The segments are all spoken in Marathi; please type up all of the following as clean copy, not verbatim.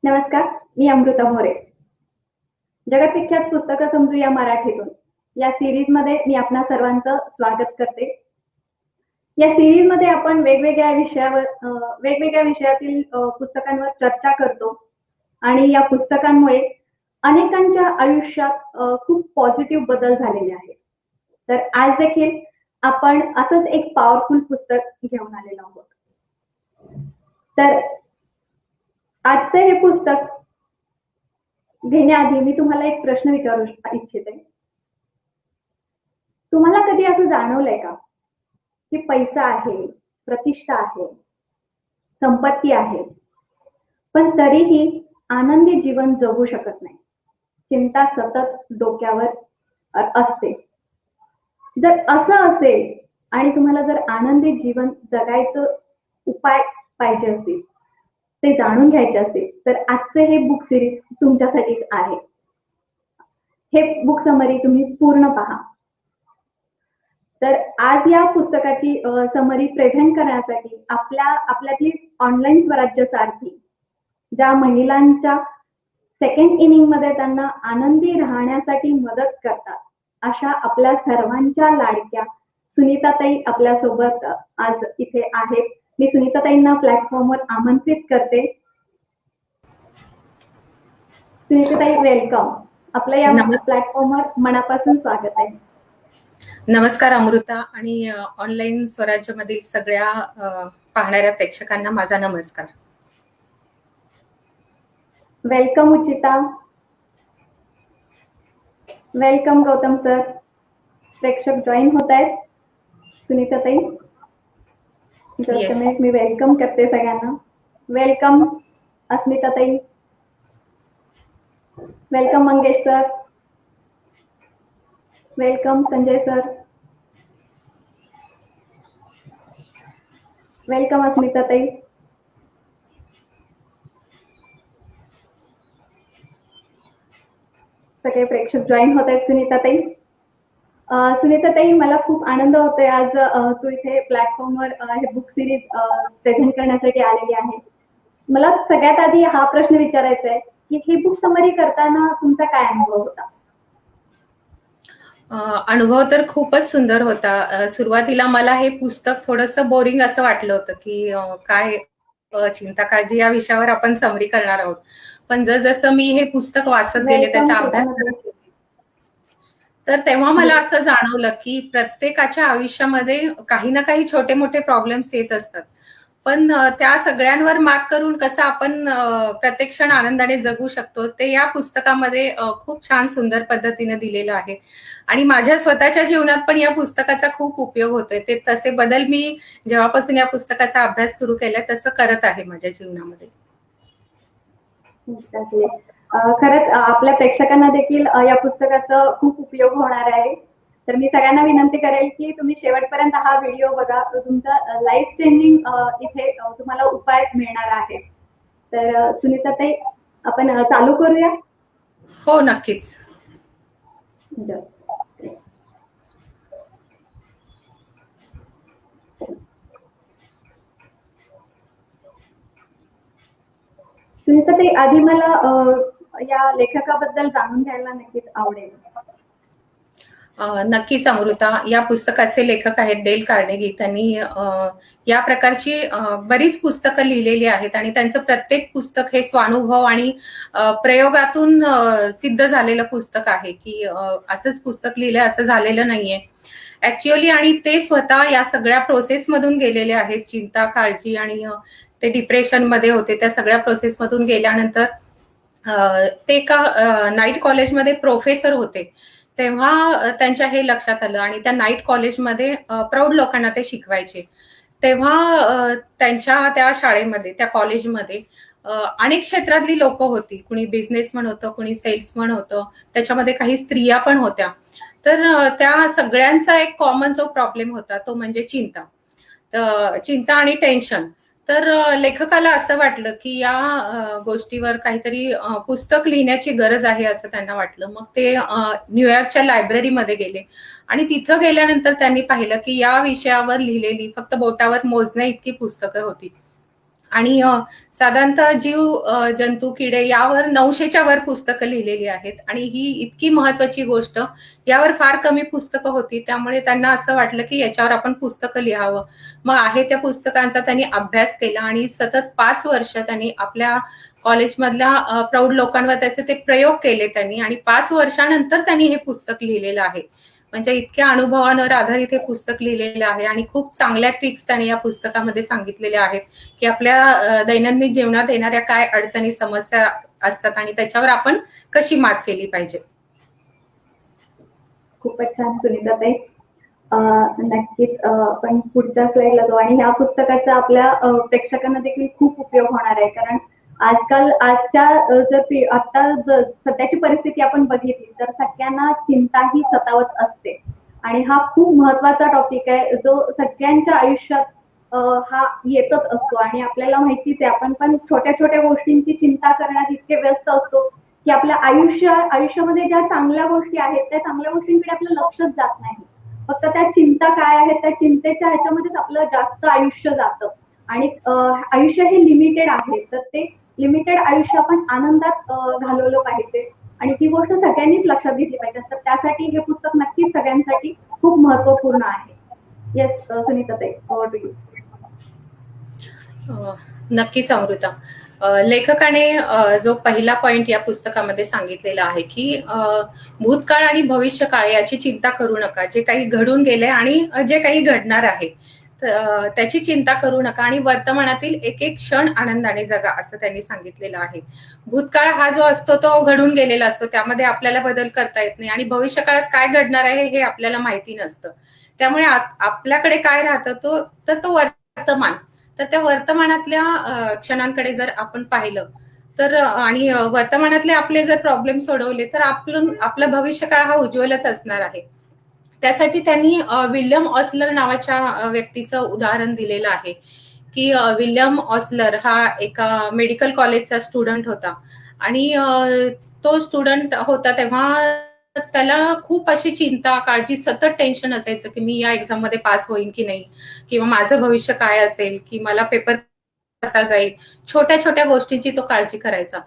नमस्कार, मी अमृता मोरे. जगात विख्यात पुस्तकं समजू या मराठीतून या सीरीजमध्ये मी आपणा सर्वांचं स्वागत करते. या सीरीजमध्ये आपण वेगवेगळ्या विषयातील पुस्तकांवर चर्चा करतो आणि या पुस्तकांमुळे अनेकांच्या आयुष्यात खूप पॉझिटिव्ह बदल झालेले आहेत. तर आज देखील आपण असंच एक पॉवरफुल पुस्तक घेऊन आलेलो आहोत. तर आजचे हे पुस्तक घेण्याआधी मी तुम्हाला एक प्रश्न विचारू इच्छिते. तुम्हाला कधी असं जाणवलंय का की पैसा आहे, प्रतिष्ठा आहे, संपत्ती आहे, पण तरीही आनंदी जीवन जगू शकत नाही? चिंता सतत डोक्यावर असते. जर असं असेल आणि तुम्हाला जर आनंदी जीवन जगायचं उपाय पाहिजे असतील, ते जाणून घ्यायचे असतील, तर आजचे हे बुक सिरीज तुमच्यासाठीच आहे. हे बुक समरी तुम्ही पूर्ण पहा. तर आज या पुस्तकाची समरी प्रेझेंट करण्यासाठी आपल्यातली ऑनलाईन स्वराज्य सारथी, ज्या महिलांच्या सेकंड इनिंग मध्ये त्यांना आनंदी राहण्यासाठी मदत करतात, अशा आपल्या सर्वांच्या लाडक्या सुनीताताई आपल्यासोबत आज इथे आहेत. मी सुनीताताईंना प्लॅटफॉर्मवर आमंत्रित करते. सुनीताताई, वेलकम. आपल्या या प्लॅटफॉर्मवर मनापासून स्वागत आहे. नमस्कार अमृता आणि ऑनलाईन स्वराज्यमधील सगळ्या पाहणाऱ्या प्रेक्षकांना माझा नमस्कार. Welcome Uchita. Welcome Gautam sir. प्रेक्षक जॉईन होत आहेत. सुनीताताई, जस्ट मिनिट, मी वेलकम करते सगळ्यांना. वेलकम अस्मिताताई. Welcome Mangesh sir. Welcome Sanjay sir. Welcome अस्मिताताई. सगळे प्रेक्षक जॉईन होत आहेत. सुनीताताई, सुनीताताई, मला खूप आनंद होतोय आज तू इथे प्लॅटफॉर्मवर हे बुक सिरीज प्रेझेंट करण्यासाठी आलेली आहे. मला सगळ्यात आधी हा प्रश्न विचारायचा आहे की ही बुक समरी करताना तुमचा काय अनुभव होता? अनुभव तर खूपच सुंदर होता. सुरुवातीला मला हे पुस्तक थोडंसं बोरिंग असं वाटलं होतं की काय चिंता काळजी या विषयावर आपण समरी करणार आहोत. पण जसं मी हे पुस्तक वाचत गेले, त्याचा अभ्यास करत गेले, तर तेव्हा मला असं जाणवलं की प्रत्येकाच्या आयुष्यामध्ये काही ना काही छोटे मोठे प्रॉब्लेम्स येत असतात, पण त्या सगळ्यांवर मात करून कसं आपण प्रत्येक क्षण आनंदाने जगू शकतो ते या पुस्तकामध्ये खूप छान सुंदर पद्धतीने दिलेलं आहे. आणि माझ्या स्वतःच्या जीवनात पण या पुस्तकाचा खूप उपयोग होतोय. ते तसे बदल मी जेव्हापासून या पुस्तकाचा अभ्यास सुरू केलाय तसं करत आहे माझ्या जीवनामध्ये. खरंच आपल्या प्रेक्षकांना देखील या पुस्तकाचा खूप उपयोग होणार आहे. तर मी सगळ्यांना विनंती करेल की तुम्ही शेवटपर्यंत हा व्हिडिओ बघा. तुमचा लाईफ चेंजिंग इथे तुम्हाला उपाय मिळणार आहे. तर सुनीताताई, आपण चालू करूया? हो, नक्कीच. सुनीताताई, आधी मला या लेखकाबद्दल जाणून घ्यायला नक्कीच आवडेल. नक्कीच अमृता, या पुस्तकाचे लेखक आहेत डेल कार्नेगी. त्यांनी या प्रकारची बरीच पुस्तकं लिहिलेली आहेत आणि त्यांचं प्रत्येक पुस्तक हे स्वानुभव आणि प्रयोगातून सिद्ध झालेलं पुस्तक आहे की असंच पुस्तक लिहिलंय असं झालेलं नाहीये ऍक्च्युअली. आणि ते स्वतः या सगळ्या प्रोसेसमधून गेलेले आहेत. चिंता, काळजी आणि ते डिप्रेशन मध्ये होते, त्या सगळ्या प्रोसेसमधून गेल्यानंतर ते एका नाईट कॉलेजमध्ये प्रोफेसर होते. तेव्हा त्यांच्या हे लक्षात आलं आणि त्या नाईट कॉलेजमध्ये प्रौढ लोकांना ते शिकवायचे. तेव्हा त्यांच्या त्या शाळेमध्ये, त्या कॉलेजमध्ये अनेक क्षेत्रातली लोक होती. कुणी बिझनेसमन होतं, कुणी सेल्समन होतं, त्याच्यामध्ये काही स्त्रिया पण होत्या. तर त्या सगळ्यांचा एक कॉमन जो प्रॉब्लेम होता तो म्हणजे चिंता आणि टेन्शन. तर लेखकाला असं वाटलं की या गोष्टीवर काहीतरी पुस्तक लिहिण्याची गरज आहे असं त्यांना वाटलं. मग ते न्यूयॉर्कच्या लायब्ररीमध्ये गेले आणि तिथं गेल्यानंतर त्यांनी पाहिलं की या विषयावर लिहिलेली फक्त बोटावर मोजण्या इतकी पुस्तकं होती. आणि साधारणतः जीव जंतू किडे यावर 900च्या वर पुस्तकं लिहिलेली आहेत आणि ही इतकी महत्वाची गोष्ट, यावर फार कमी पुस्तकं होती. त्यामुळे त्यांना असं वाटलं की याच्यावर आपण पुस्तकं लिहावं. मग आहे त्या पुस्तकांचा त्यांनी अभ्यास केला आणि सतत 5 वर्ष त्यांनी आपल्या कॉलेजमधल्या प्रौढ लोकांवर त्याचे ते प्रयोग केले त्यांनी आणि 5 वर्षानंतर त्यांनी हे पुस्तक लिहिलेलं आहे. म्हणजे इतक्या अनुभवांवर आधारित हे पुस्तक लिहिलेलं आहे आणि खूप चांगल्या ट्रिक्स त्यांनी या पुस्तकामध्ये सांगितलेल्या आहेत की आपल्या दैनंदिन जीवनात येणाऱ्या काय अडचणी समस्या असतात आणि त्याच्यावर आपण कशी मात केली पाहिजे. खूपच छान सुनीताताई. नक्कीच आपण पुढच्या स्लाइडला जाऊ आणि ह्या पुस्तकाचा आपल्या प्रेक्षकांना देखील खूप उपयोग होणार आहे, कारण आजकाल आता सध्याची परिस्थिती आपण बघितली तर सगळ्यांना चिंता ही सतावत असते आणि हा खूप महत्वाचा टॉपिक आहे जो सगळ्यांच्या आयुष्यात हा येतच असतो आणि आपल्याला माहितीच आहे, आपण पण छोट्या छोट्या गोष्टींची चिंता करण्यात इतके व्यस्त असतो की आपल्या आयुष्यामध्ये ज्या चांगल्या गोष्टी आहेत त्या चांगल्या गोष्टींकडे आपलं लक्षच जात नाही. फक्त त्या चिंता काय आहेत त्या चिंतेच्या ह्याच्यामध्येच आपलं जास्त आयुष्य जातं आणि आयुष्य हे लिमिटेड आहे, तर ते लिमिटेड आयुष्य आपण आनंदात घालवलं पाहिजे आणि ती गोष्ट सगळ्यांनीच लक्षात घेतली पाहिजे. तर त्यासाठी हे पुस्तक नक्कीच सगळ्यांसाठी खूप महत्वपूर्ण आहे. येस सुनीताताई, ओव्हर टू यू. नक्कीच अमृता. लेखकाने जो पहिला पॉइंट या पुस्तकामध्ये सांगितलेला आहे की भूतकाळ आणि भविष्यकाळ याची चिंता करू नका. जे काही घडून गेले आणि जे काही घडणार आहे त्याची चिंता करू नका आणि वर्तमानातील एक एक क्षण आनंदाने जगा, असं त्यांनी सांगितलेलं आहे. भूतकाळ हा जो असतो तो घडून गेलेला असतो, त्यामध्ये आपल्याला बदल करता येत नाही आणि भविष्यकाळात काय घडणार आहे हे आपल्याला माहिती नसतं. त्यामुळे आपल्याकडे काय राहतं तो वर्तमान. तर त्या वर्तमानातल्या क्षणांकडे जर आपण पाहिलं तर आणि वर्तमानातले आपले जर प्रॉब्लेम सोडवले तर आपलं भविष्यकाळ हा उज्ज्वलच असणार आहे. त्यासाठी त्यांनी विल्यम ऑसलर नावाच्या व्यक्तीचं उदाहरण दिलेलं आहे की विल्यम ऑसलर हा एका मेडिकल कॉलेजचा स्टुडंट होता आणि तो स्टुडंट होता तेव्हा त्याला खूप अशी चिंता काळजी सतत टेन्शन असायचं की मी या एक्झाम मध्ये पास होईन की नाही, किंवा माझं भविष्य काय असेल, की मला पेपर कसा जाईल. छोट्या छोट्या गोष्टींची तो काळजी करायचा.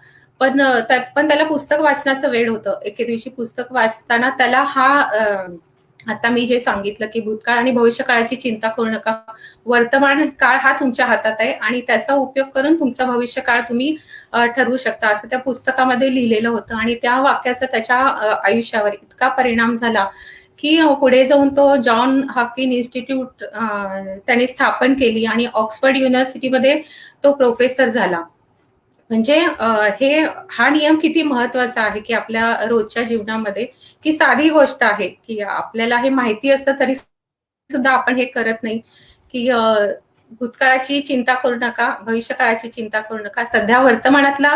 पण त्याला पुस्तक वाचनाचं वेड होतं. एके दिवशी पुस्तक वाचताना त्याला आता मी जे सांगितलं की भूतकाळ आणि भविष्यकाळाची चिंता करू नका, वर्तमान काळ हा तुमच्या हातात आहे आणि त्याचा उपयोग करून तुमचा भविष्यकाळ तुम्ही ठरवू शकता, असं त्या पुस्तकामध्ये लिहिलेलं होतं. आणि त्या वाक्याचा त्याच्या आयुष्यावर इतका परिणाम झाला की पुढे जाऊन तो जॉन हॉपकिन्स इन्स्टिट्यूट त्यांनी स्थापन केली आणि ऑक्सफर्ड युनिव्हर्सिटीमध्ये तो प्रोफेसर झाला. म्हणजे हा नियम किती महत्वाचा आहे की आपल्या रोजच्या जीवनामध्ये, की साधी गोष्ट आहे की आपल्याला हे माहिती असतं तरी सुद्धा आपण हे करत नाही की भूतकाळाची चिंता करू नका, भविष्यकाळाची चिंता करू नका, सध्या वर्तमानातला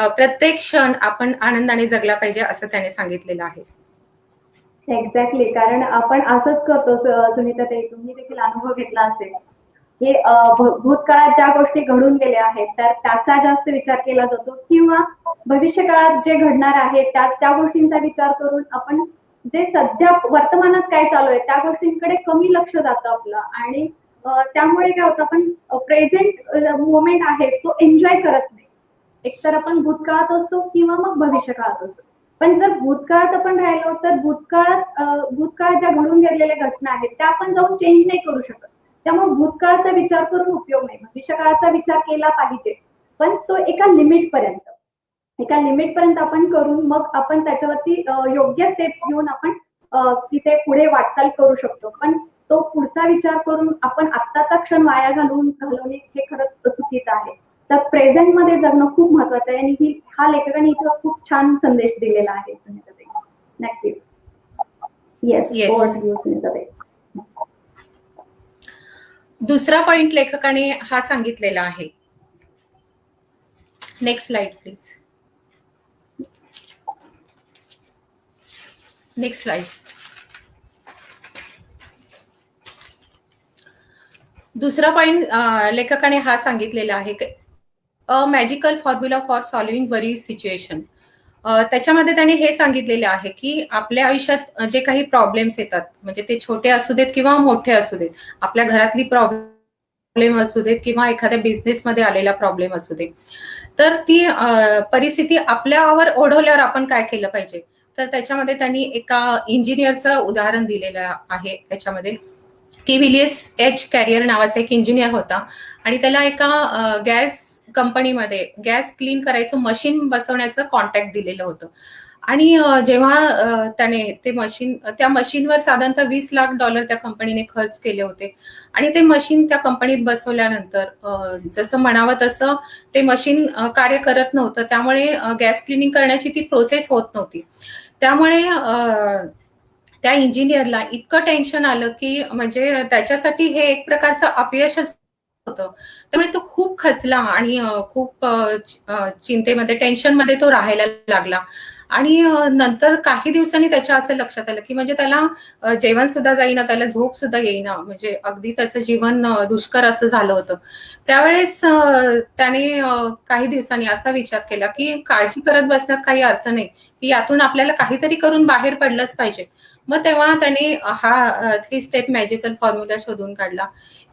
प्रत्येक क्षण आपण आनंदाने जगला पाहिजे, असं त्याने सांगितलेलं आहे. एक्झॅक्टली, कारण आपण असंच करतो सुनीताताई, तुम्ही देखील अनुभव घेतला असेल. हे भूतकाळात ज्या गोष्टी घडून गेल्या आहेत तर त्याचा जास्त विचार केला जातो किंवा भविष्यकाळात जे घडणार आहे त्या गोष्टींचा विचार करून आपण जे सध्या वर्तमानात काय चालू आहे त्या गोष्टींकडे कमी लक्ष जातं आपलं आणि त्यामुळे काय होतं, आपण प्रेझेंट मोमेंट आहे तो एन्जॉय करत नाही. एकतर आपण भूतकाळात असतो किंवा मग भविष्यकाळात असतो. पण जर भूतकाळात आपण राहिलो तर भूतकाळात ज्या घडून गेलेल्या घटना आहेत त्या आपण जाऊन चेंज नाही करू शकत. त्यामुळे भूतकाळाचा विचार करून उपयोग नाही, भविष्यकाळाचा विचार केला पाहिजे, पण तो एका लिमिट पर्यंत आपण करून मग आपण त्याच्यावरती योग्य स्टेप्स घेऊन आपण तिथे पुढे वाटचाल करू शकतो. पण तो पुढचा विचार करून आपण आत्ताचा क्षण वाया घालवणे हे खरंच चुकीचं आहे. तर प्रेझेंट मध्ये जगणं खूप महत्वाचं आहे आणि हा लेखकाने इथं खूप छान संदेश दिलेला आहे सुनीताताई. नक्कीच. येस, ओव्हर टू यू सुनीताताई. दुसरा पॉइंट लेखकाने हा सांगितलेला आहे. Next slide please. Next slide. दुसरा पॉइंट लेखकाने हा सांगितलेला आहे की a magical formula for solving worry situation. त्याच्यामध्ये त्याने हे सांगितलेले आहे की आपल्या आयुष्यात जे काही प्रॉब्लेम्स येतात, म्हणजे ते छोटे असू देत किंवा मोठे असू देत, आपल्या घरातली प्रॉब्लेम प्रॉब्लेम असू देत किंवा एखाद्या बिझनेसमध्ये आलेला प्रॉब्लेम असू दे, तर ती परिस्थिती आपल्यावर ओढवल्यावर आपण काय केलं पाहिजे. तर त्याच्यामध्ये त्यांनी एका इंजिनियरचं उदाहरण दिलेलं आहे याच्यामध्ये, की विलियस एच कॅरियर नावाचा एक इंजिनियर होता आणि त्याला एका गॅस कंपनीमध्ये गॅस क्लीन करायचं मशीन बसवण्याचं कॉन्ट्रॅक्ट दिलेलं होतं. आणि जेव्हा त्याने त्या मशीनवर साधारणतः $20 लाख त्या कंपनीने खर्च केले होते आणि ते मशीन त्या कंपनीत बसवल्यानंतर जसं म्हणावं तसं ते मशीन कार्य करत नव्हतं. त्यामुळे गॅस क्लिनिंग करण्याची ती प्रोसेस होत नव्हती. त्यामुळे त्या इंजिनियरला इतकं टेन्शन आलं की म्हणजे त्याच्यासाठी हे एक प्रकारचं अपयशच होतं. त्यामुळे तो खूप खचला आणि खूप चिंतेमध्ये, टेन्शनमध्ये तो राहायला लागला. आणि नंतर काही दिवसांनी त्याच्या असं लक्षात आलं की म्हणजे त्याला जेवण सुद्धा जाईना, त्याला झोप सुद्धा येईना, म्हणजे अगदी त्याचं जीवन दुष्कर असं झालं होतं. त्यावेळेस त्याने काही दिवसांनी असा विचार केला की काळजी करत बसण्यात काही अर्थ नाही, की यातून आपल्याला काहीतरी करून बाहेर पडलंच पाहिजे. मग तेव्हा त्याने हा 3 स्टेप मॅजिकल फॉर्म्युला शोधून काढला,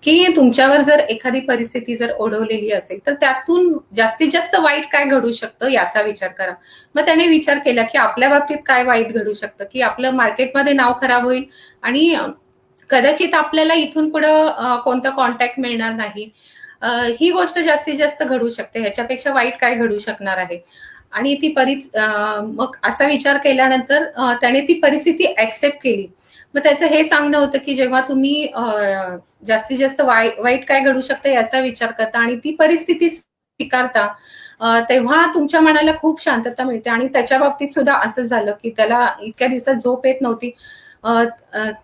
की तुमच्यावर जर एखादी परिस्थिती जर ओढवलेली असेल तर त्यातून जास्तीत जास्त वाईट काय घडू शकतं याचा विचार करा. मग त्याने विचार केला की आपल्या बाबतीत काय वाईट घडू शकतं, की आपलं मार्केटमध्ये नाव खराब होईल आणि कदाचित आपल्याला इथून पुढं कोणतं कॉन्टॅक्ट मिळणार नाही. ही गोष्ट जास्तीत जास्त घडू शकते, ह्याच्यापेक्षा वाईट काय घडू शकणार आहे. आणि मग असा विचार केल्यानंतर त्याने ती परिस्थिती ऍक्सेप्ट केली. मग त्याचं हे सांगणं होतं की जेव्हा तुम्ही जास्तीत जास्त वाईट काय घडू शकतं याचा विचार करता आणि ती परिस्थिती स्वीकारता, तेव्हा तुमच्या मनाला खूप शांतता मिळते. आणि त्याच्या बाबतीत सुद्धा असं झालं की त्याला इतक्या दिवसात झोप येत नव्हती,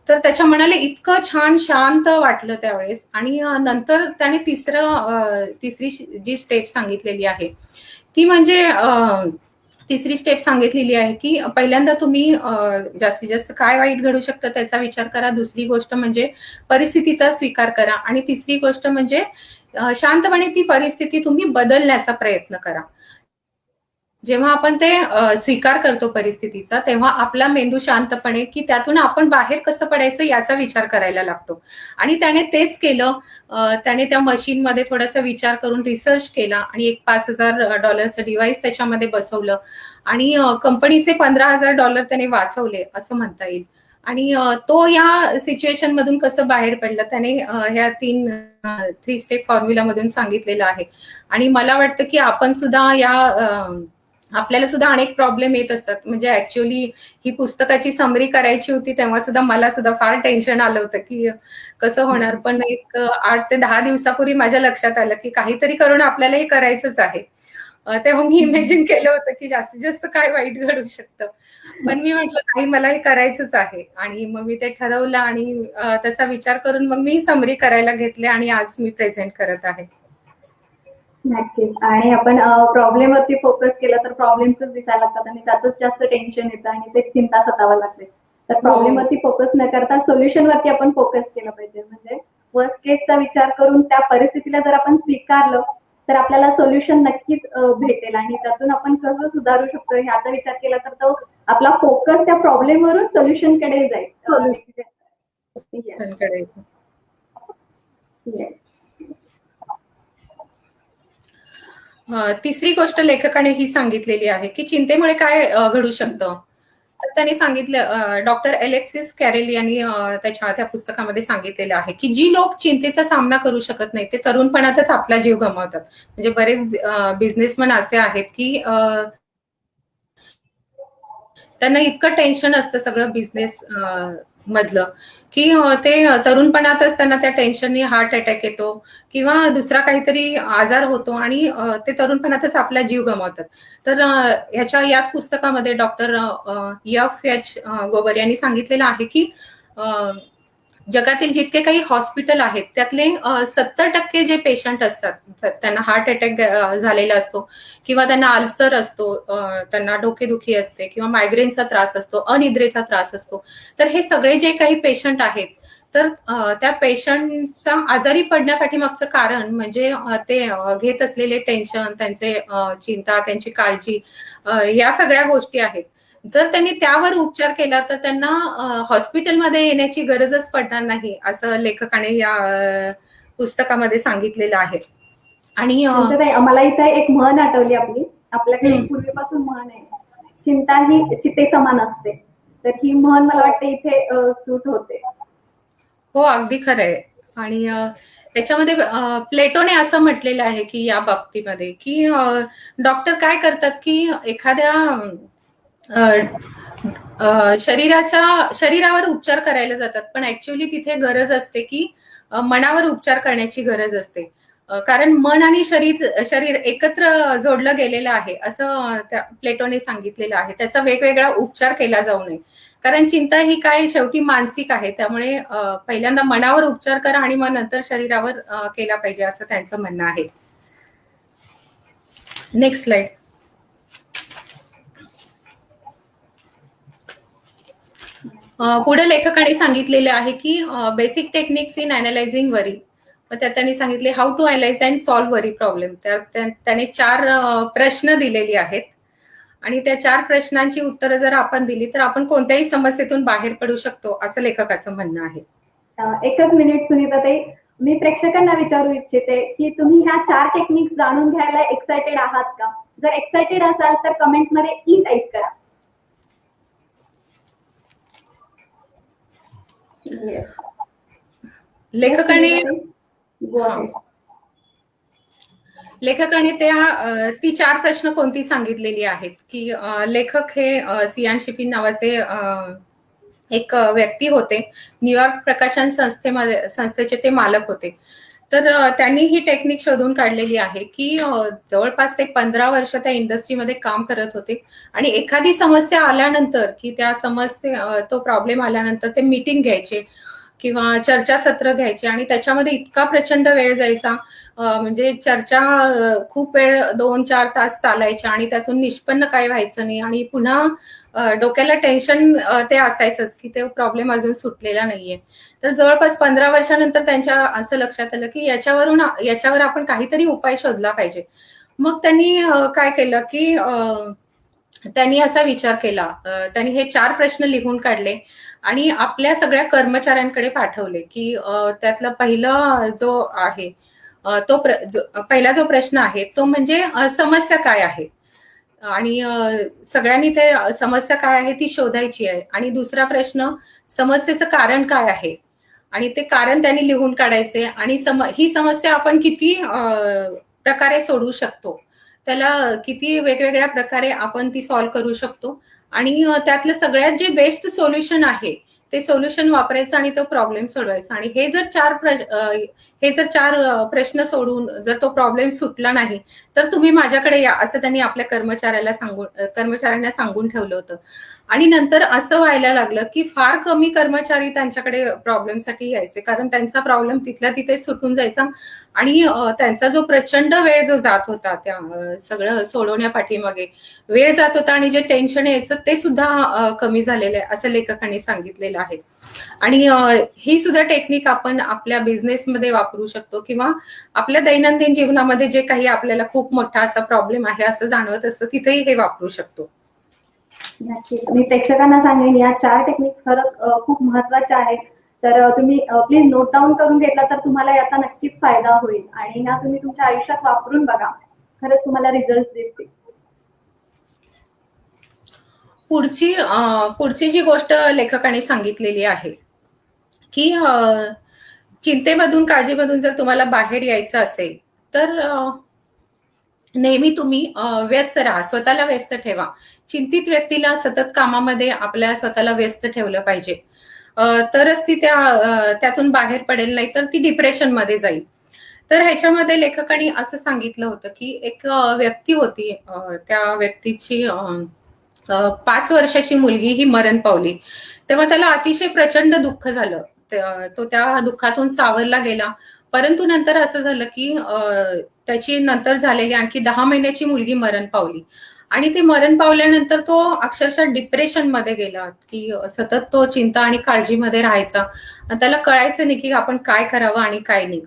तर त्याच्या मनाला इतकं छान शांत वाटलं त्यावेळेस. आणि नंतर त्याने तिसरी जी स्टेप सांगितलेली आहे ती म्हणजे तिसरी स्टेप सांगितलेली आहे की पहिल्यांदा तुम्ही जास्तीत जास्त काय वाईट घडू शकतं त्याचा विचार करा. दुसरी गोष्ट म्हणजे परिस्थितीचा स्वीकार करा. आणि तिसरी गोष्ट म्हणजे शांतपणे ती परिस्थिती तुम्ही बदलण्याचा प्रयत्न करा. जेव्हा आपण ते स्वीकार करतो परिस्थितीचा, तेव्हा आपला मेंदू शांतपणे की त्यातून आपण बाहेर कसं पडायचं याचा विचार करायला लागतो. आणि त्याने तेच केलं. त्याने त्या मशीनमध्ये थोडासा विचार करून रिसर्च केला आणि एक $5,000 डिव्हाइस त्याच्यामध्ये बसवलं आणि कंपनीचे $15,000 त्याने वाचवले असं म्हणता येईल. आणि तो या सिच्युएशन मधून कसं बाहेर पडलं त्याने ह्या 3 स्टेप फॉर्म्युला मधून सांगितलेलं आहे. आणि मला वाटतं की आपण सुद्धा आपल्याला सुद्धा अनेक प्रॉब्लेम येत असतात. म्हणजे ऍक्च्युअली ही पुस्तकाची समरी करायची होती तेव्हा सुद्धा मला सुद्धा फार टेन्शन आलं होतं की कसं होणार. पण एक 8 ते 10 दिवसापूर्वी माझ्या लक्षात आलं की काहीतरी करून आपल्याला हे करायचंच आहे. तेव्हा मी इमॅजिन केलं होतं की जास्तीत जास्त काय वाईट घडू शकतं. पण मी म्हटलं नाही, मला हे करायचंच आहे. आणि मग मी ते ठरवलं आणि तसा विचार करून मग मी समरी करायला घेतले आणि आज मी प्रेझेंट करत आहे. नक्कीच. आणि आपण प्रॉब्लेमवरती फोकस केला तर प्रॉब्लेम्सच दिसायला लागतात आणि त्याचंच जास्त टेन्शन येतं आणि ते चिंता सतावं लागते. तर प्रॉब्लेमवरती फोकस न करता सोल्युशनवरती आपण फोकस केलं पाहिजे. म्हणजे वर्स्ट केसचा विचार करून त्या परिस्थितीला जर आपण स्वीकारलं तर आपल्याला सोल्युशन नक्कीच भेटेल आणि त्यातून आपण कसं सुधारू शकतो ह्याचा विचार केला तर तो आपला फोकस त्या प्रॉब्लेमवरून सोल्युशनकडे जाईल. तिसरी गोष्ट लेखकाने ही सांगितलेली आहे की चिंतेमुळे काय घडू शकतं. तर त्यांनी सांगितलं, डॉक्टर एलेक्सिस कॅरेल यांनी त्या पुस्तकामध्ये सांगितलेलं आहे की जी लोक चिंतेचा सामना करू शकत नाही ते तरुणपणातच आपला जीव गमावतात. म्हणजे बरेच बिझनेसमॅन असे आहेत की त्यांना इतकं टेन्शन असतं सगळं बिझनेस मधलं की ते तरुणपणातच त्यांना त्या टेन्शननी हार्ट अटॅक येतो किंवा दुसरा काहीतरी आजार होतो आणि ते तरुणपणातच आपला जीव गमावतात. तर याच पुस्तकामध्ये डॉक्टर F.H. गोबर यांनी सांगितलेलं आहे की जगातील जितके काही हॉस्पिटल आहेत त्यातले 70% जे पेशंट असतात त्यांना हार्ट अटॅक झालेला असतो किंवा त्यांना अल्सर असतो, त्यांना डोकेदुखी असते किंवा मायग्रेनचा त्रास असतो, अनिद्रेचा त्रास असतो. तर हे सगळे जे काही पेशंट आहेत तर त्या पेशंटचा आजारी पडण्यापाठीमागचं कारण म्हणजे ते घेत असलेले टेन्शन, त्यांचे चिंता, त्यांची काळजी, या सगळ्या गोष्टी आहेत. जर त्यांनी त्यावर उपचार केला तर त्यांना हॉस्पिटलमध्ये येण्याची गरजच पडणार नाही असं लेखकाने या पुस्तकामध्ये सांगितलेलं आहे. आणि मला इथे एक म्हण आठवली आपली, आपल्याकडे पूर्वीपासून म्हण आहे, चिंता ही चिते समान असते. तर ही म्हण मला वाटते इथे सूट होते. हो, अगदी खरंय. आणि त्याच्यामध्ये प्लेटोने असं म्हटलेलं आहे की या बाबतीमध्ये की डॉक्टर काय करतात की एखाद्या शरीरावर उपचार करायला जातात, पण ऍक्च्युअली तिथे गरज असते की मनावर उपचार करण्याची गरज असते. कारण मन आणि शरीर एकत्र जोडलं गेलेलं आहे असं त्या प्लेटोने सांगितलेलं आहे. त्याचा वेगवेगळा उपचार केला जाऊ नये, कारण चिंता ही काय शेवटी मानसिक आहे. त्यामुळे पहिल्यांदा मनावर उपचार करा आणि मग नंतर शरीरावर केला पाहिजे असं त्यांचं म्हणणं आहे. Next slide. पुढे लेखकाने सांगितलेले आहे की basic techniques in analysing worry. मग त्यात त्यांनी सांगितले how to analyse and solve worry problem. त्याने 4 प्रश्न दिलेली आहेत आणि त्या 4 प्रश्नांची उत्तरं जर आपण दिली तर आपण कोणत्याही समस्येतून बाहेर पडू शकतो असं लेखकाचं म्हणणं आहे. एकच मिनिट सुनीताताई, मी प्रेक्षकांना विचारू इच्छिते की तुम्ही ह्या 4 टेक्निक्स जाणून घ्यायला एक्सायटेड आहात का? जर एक्सायटेड असाल तर कमेंटमध्ये ई टाईप करा. लेखकाने ती 4 प्रश्न कोणती सांगितलेली आहेत की लेखक हे सियान शिफिन नावाचे एक व्यक्ती होते. न्यूयॉर्क प्रकाशन संस्थेचे ते मालक होते. तर त्यांनी ही टेक्निक शोधून काढलेली आहे की जवळपास ते 15 वर्ष त्या इंडस्ट्रीमध्ये काम करत होते आणि एखादी समस्या आल्यानंतर की तो प्रॉब्लेम आल्यानंतर ते मीटिंग घ्यायचे किंवा चर्चासत्र घ्यायचे आणि त्याच्यामध्ये इतका प्रचंड वेळ जायचा, म्हणजे चर्चा खूप वेळ 2-4 तास चालायच्या आणि त्यातून निष्पन्न काय व्हायचं नाही आणि पुन्हा डोक्याला टेन्शन ते असायचंच की ते प्रॉब्लेम अजून सुटलेला नाहीये. तर जवळपास 15 वर्षानंतर त्यांच्या असं लक्षात आलं की याच्यावर आपण काहीतरी उपाय शोधला पाहिजे. मग त्यांनी काय केलं की त्यांनी असा विचार केला, त्यांनी हे 4 प्रश्न लिहून काढले आणि आपल्या सगळ्या कर्मचाऱ्यांकडे पाठवले की त्यातला पहिला जो आहे पहिला जो प्रश्न आहे तो म्हणजे समस्या काय आहे आणि सगळ्यांनी ते समस्या काय आहे ती शोधायची आहे. आणि दुसरा प्रश्न समस्येचं कारण काय आहे आणि ते कारण त्यांनी लिहून काढायचे आणि ही समस्या आपण किती प्रकारे सोडवू शकतो, त्याला किती वेगवेगळ्या प्रकारे आपण ती सॉल्व्ह करू शकतो आणि त्यातलं सगळ्यात जे बेस्ट सोल्युशन आहे ते सोल्युशन वापरायचं आणि तो प्रॉब्लेम सोडवायचा. आणि हे जर 4 प्रश्न सोडून जर तो प्रॉब्लेम सुटला नाही तर तुम्ही माझ्याकडे या असं त्यांनी आपल्या कर्मचाऱ्यांना सांगून ठेवलं होतं. आणि नंतर असं व्हायला लागलं की फार कमी कर्मचारी त्यांच्याकडे प्रॉब्लेमसाठी यायचे, कारण त्यांचा प्रॉब्लेम तिथल्या तिथे सुटून जायचा आणि त्यांचा जो प्रचंड वेळ जो जात होता त्या सगळं सोडवण्यापाठीमागे वेळ जात होता आणि जे टेन्शन यायचं ते सुद्धा कमी झालेलं आहे असं लेखकांनी सांगितलेलं आहे. आणि ही सुद्धा टेक्निक आपण आपल्या बिझनेसमध्ये वापरू शकतो किंवा आपल्या दैनंदिन जीवनामध्ये जे काही आपल्याला खूप मोठा असा प्रॉब्लेम आहे असं जाणवत असतं तिथेही हे वापरू शकतो. नक्कीच. मी प्रेक्षकांना सांगेन या 4 टेक्निक्स खरंच खूप महत्वाच्या आहेत. तर तुम्ही प्लीज नोट डाऊन करून घेतला तर तुम्हाला याचा नक्कीच फायदा होईल आणि ह्या तुम्ही तुमच्या आयुष्यात वापरून बघा, खरंच तुम्हाला रिझल्ट दिसतील. पुढची जी गोष्ट लेखकाने सांगितलेली आहे की चिंतेमधून काळजीमधून जर तुम्हाला बाहेर यायचं असेल तर नेहमी तुम्ही व्यस्त राहा, स्वतःला व्यस्त ठेवा. चिंतित व्यक्तीला सतत कामामध्ये आपल्या स्वतःला व्यस्त ठेवलं पाहिजे, तरच ती त्यातून बाहेर पडेल, नाही तर ती डिप्रेशनमध्ये जाईल. तर ह्याच्यामध्ये लेखकाने असं सांगितलं होतं की एक व्यक्ती होती, त्या व्यक्तीची 5 वर्षाची मुलगी ही मरण पावली. तेव्हा त्याला अतिशय प्रचंड दुःख झालं. तो त्या दुःखातून सावरला गेला. परंतु नंतर असं झालं की त्याची नंतर झालेली आणखी 10 महिन्याची मुलगी मरण पावली आणि ते मरण पावल्यानंतर तो अक्षरशः डिप्रेशनमध्ये गेला की सतत तो चिंता आणि काळजीमध्ये राहायचा. त्याला कळायचं नाही की आपण काय करावं आणि काय नाही.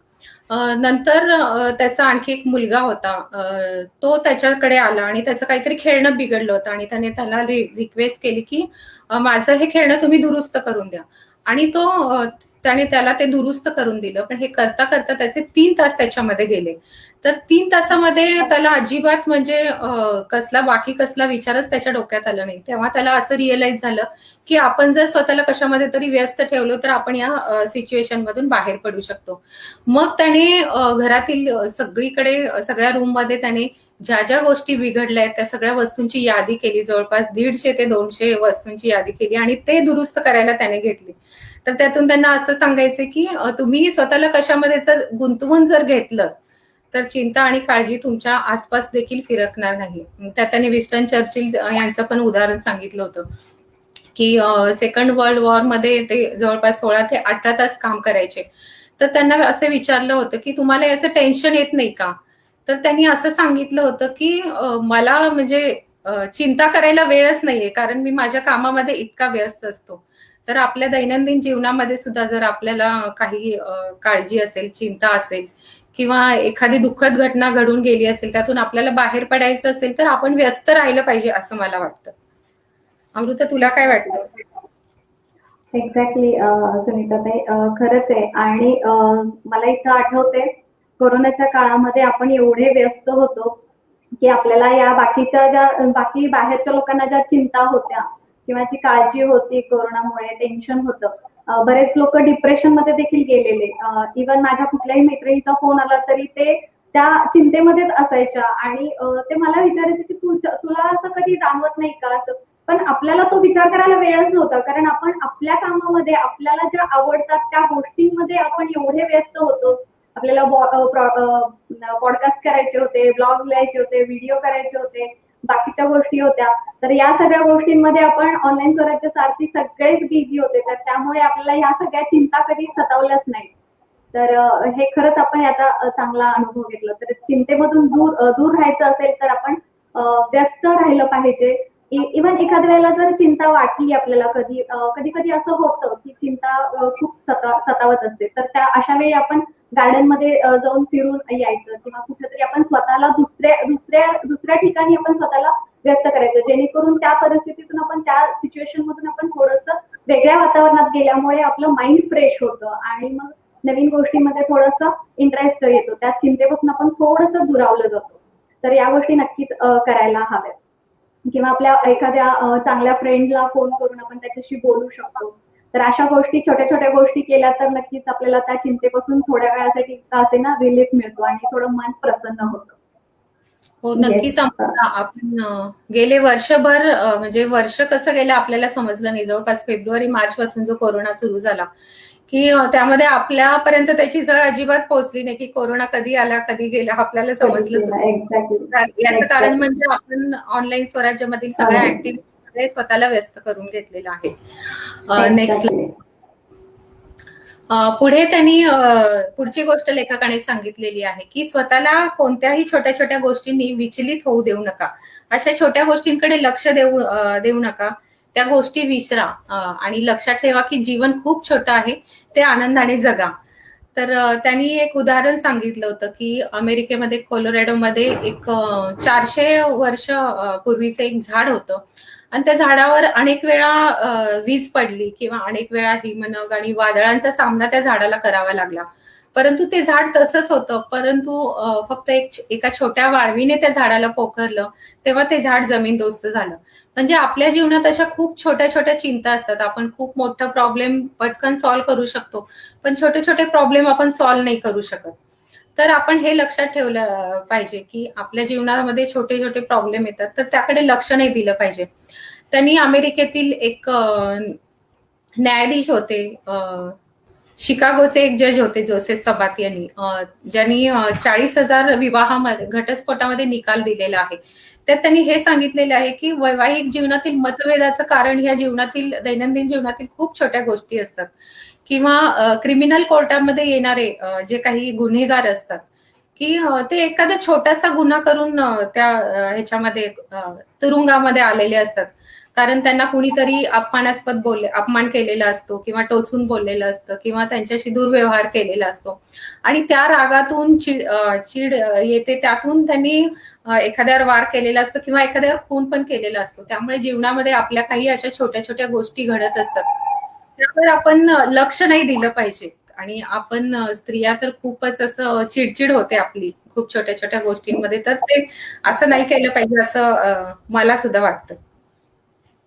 नंतर त्याचा आणखी एक मुलगा होता, तो त्याच्याकडे आला आणि त्याचं काहीतरी खेळणं बिघडलं होतं आणि त्याला रिक्वेस्ट केली की माझं हे खेळणं तुम्ही दुरुस्त करून द्या. आणि तो त्याने त्याला ते दुरुस्त करून दिलं. पण हे करता करता त्याचे 3 तास त्याच्यामध्ये गेले. तर 3 तासामध्ये त्याला अजिबात म्हणजे बाकी कसला विचारच त्याच्या डोक्यात आला नाही. तेव्हा त्याला असं रिअलाइज झालं की आपण जर स्वतःला कशामध्ये तरी व्यस्त ठेवलं तर आपण या सिच्युएशन मधून बाहेर पडू शकतो. मग त्याने घरातील सगळीकडे सगळ्या रूम मध्ये त्याने ज्या ज्या गोष्टी बिघडल्या आहेत त्या सगळ्या वस्तूंची यादी केली. जवळपास 150 ते 200 वस्तूंची यादी केली आणि ते दुरुस्त करायला त्याने घेतली. तर त्यातून त्यांना असं सांगायचे की तुम्ही स्वतःला कशामध्ये तर गुंतवून जर घेतलं तर चिंता आणि काळजी तुमच्या आसपास देखील फिरकणार नाही. त्यात त्याने विन्स्टन चर्चिल यांचं पण उदाहरण सांगितलं होतं की सेकंड वर्ल्ड वॉर मध्ये ते जवळपास 16 ते 18 तास काम करायचे. तर त्यांना असं विचारलं होतं की तुम्हाला याचं टेन्शन येत नाही का? तर त्यांनी असं सांगितलं होतं की मला म्हणजे चिंता करायला वेळच नाहीये, कारण मी माझ्या कामामध्ये इतका व्यस्त असतो. तर आपल्या दैनंदिन जीवनामध्ये सुद्धा जर आपल्याला काही काळजी असेल, चिंता असेल किंवा एखादी दुःखद घटना घडून गेली असेल, त्यातून आपल्याला बाहेर पडायचं असेल तर आपण व्यस्त राहिलं पाहिजे असं मला वाटतं. अमृता, तुला काय वाटतं? एक्झॅक्टली सुनीताताई, खरंच आहे. आणि मला इथं आठवते, कोरोनाच्या काळामध्ये आपण एवढे व्यस्त होतो की आपल्याला या बाकी बाहेरच्या लोकांना ज्या चिंता होत्या किंवा जी काळजी होती कोरोनामुळे, टेन्शन होतं, बरेच लोक डिप्रेशन मध्ये देखील गेलेले. इवन माझ्या कुठल्याही मैत्रिणीचा फोन आला तरी ते त्या चिंतेमध्येच असायच्या. आणि ते मला विचारायचे की तुला असं कधी जाणवत नाही का असं. पण आपल्याला तो विचार करायला वेळच नव्हता, कारण आपण आपल्या कामामध्ये आपल्याला ज्या आवडतात त्या गोष्टींमध्ये आपण एवढे व्यस्त होतो. आपल्याला पॉडकास्ट करायचे होते, ब्लॉग्स लिहायचे होते, व्हिडिओ करायचे होते, बाकीच्या गोष्टी होत्या. तर या सगळ्या गोष्टींमध्ये आपण ऑनलाईन स्वराज्य सारखी सगळेच बिझी होते. तर त्यामुळे आपल्याला या सगळ्या चिंता कधी सतावल्याच नाही. तर हे खरंच आपण याचा चांगला अनुभव घेतला. तर चिंतेमधून दूर राहायचं असेल तर आपण व्यस्त राहिलं पाहिजे. इव्हन एखाद्या वेळेला जर चिंता वाटली आपल्याला, कधी कधी असं होतं की चिंता खूप सतावत असते, तर त्या अशा वेळी आपण गार्डन मध्ये जाऊन फिरून यायचं किंवा कुठेतरी आपण स्वतःला दुसऱ्या ठिकाणी आपण स्वतःला व्यस्त करायचं, जेणेकरून त्या परिस्थितीतून आपण, त्या सिच्युएशन मधून आपण थोडंसं वेगळ्या वातावरणात गेल्यामुळे आपलं माइंड फ्रेश होतं आणि मग नवीन गोष्टींमध्ये थोडंसं इंटरेस्ट येतो. त्या चिंतेपासून आपण थोडंसं दुरावलं जातो. तर या गोष्टी नक्कीच करायला हव्यात. किंवा आपल्या एखाद्या चांगल्या फ्रेंडला फोन करून आपण त्याच्याशी बोलू शकतो. तर अशा गोष्टी, छोट्या छोट्या गोष्टी केल्या तर नक्कीच आपल्याला त्या चिंतेपासून थोड्या वेळासाठी का असेना रिलीफ मिळतो आणि थोडं मन प्रसन्न होतं. हो, नक्कीच. आपण गेले वर्षभर म्हणजे वर्ष कसं गेलं आपल्याला समजलं नाही. जवळपास फेब्रुवारी मार्च पासून जो कोरोना सुरू झाला की त्यामध्ये आपल्यापर्यंत त्याची झळ अजिबात पोहोचली नाही की कोरोना कधी आला कधी गेला आपल्याला समजलंच नाही. याचं कारण म्हणजे आपण ऑनलाईन स्वराज्यामधील सगळ्या ऍक्टिव्हिटीमध्ये स्वतःला व्यस्त करून घेतलेलं आहे. नेक्स्ट पुढे त्यांनी पुढची गोष्ट लेखकाने सांगितलेली आहे की स्वतःला कोणत्याही छोट्या छोट्या गोष्टींनी विचलित होऊ देऊ नका. अशा छोट्या गोष्टींकडे लक्ष देऊ नका. त्या गोष्टी विसरा आणि लक्षात ठेवा की जीवन खूप छोटं आहे, ते आनंदाने जगा. तर त्यांनी एक उदाहरण सांगितलं होतं की अमेरिकेमध्ये कोलोरॅडोमध्ये एक 400 वर्ष पूर्वीचं एक झाड होतं आणि त्या झाडावर अनेक वेळा वीज पडली किंवा अनेक वेळा हिमनग आणि वादळांचा सामना त्या झाडाला करावा लागला. परंतु ते झाड तसंच होतं. परंतु फक्त एका छोट्या वाळवीने त्या झाडाला पोखरलं तेव्हा ते झाड जमीनदोस्त झालं. म्हणजे आपल्या जीवनात अशा खूप छोट्या छोट्या चिंता असतात. आपण खूप मोठा प्रॉब्लेम पटकन सॉल्व्ह करू शकतो, पण छोटे छोटे प्रॉब्लेम आपण सॉल्व्ह नाही करू शकत. तर आपण हे लक्षात ठेवलं पाहिजे की आपल्या जीवनामध्ये छोटे छोटे प्रॉब्लेम येतात, तर त्याकडे लक्ष नाही दिलं पाहिजे. त्यांनी अमेरिकेतील एक न्यायाधीश होते, शिकागोचे एक जज होते, जोसेफ सबात यांनी, ज्यांनी 40,000 विवाहामध्ये घटस्फोटामध्ये निकाल दिलेला आहे. त्यात त्यांनी हे सांगितलेले आहे की वैवाहिक जीवनातील मतभेदाचं कारण ह्या जीवनातील, दैनंदिन जीवनातील खूप छोट्या गोष्टी असतात किंवा क्रिमिनल कोर्टामध्ये येणारे जे काही गुन्हेगार असतात की ते एखादा छोटासा गुन्हा करून त्या ह्याच्यामध्ये तुरुंगामध्ये आलेले असतात, कारण त्यांना कुणीतरी अपमान केलेला असतो किंवा टोचून बोललेलं असतं किंवा त्यांच्याशी दुर्व्यवहार केलेला असतो आणि त्या रागातून चीड येते, त्यातून त्यांनी एखाद्यावर वार केलेला असतो किंवा एखाद्यावर खून पण केलेला असतो. त्यामुळे जीवनामध्ये आपल्या काही अशा छोट्या छोट्या गोष्टी घडत असतात. त्यावर आपण लक्ष नाही दिलं पाहिजे. आणि आपण स्त्रिया तर खूपच असं चिडचिड होते आपली खूप छोट्या छोट्या गोष्टींमध्ये, तर ते असं नाही केलं पाहिजे असं मला सुद्धा वाटतं.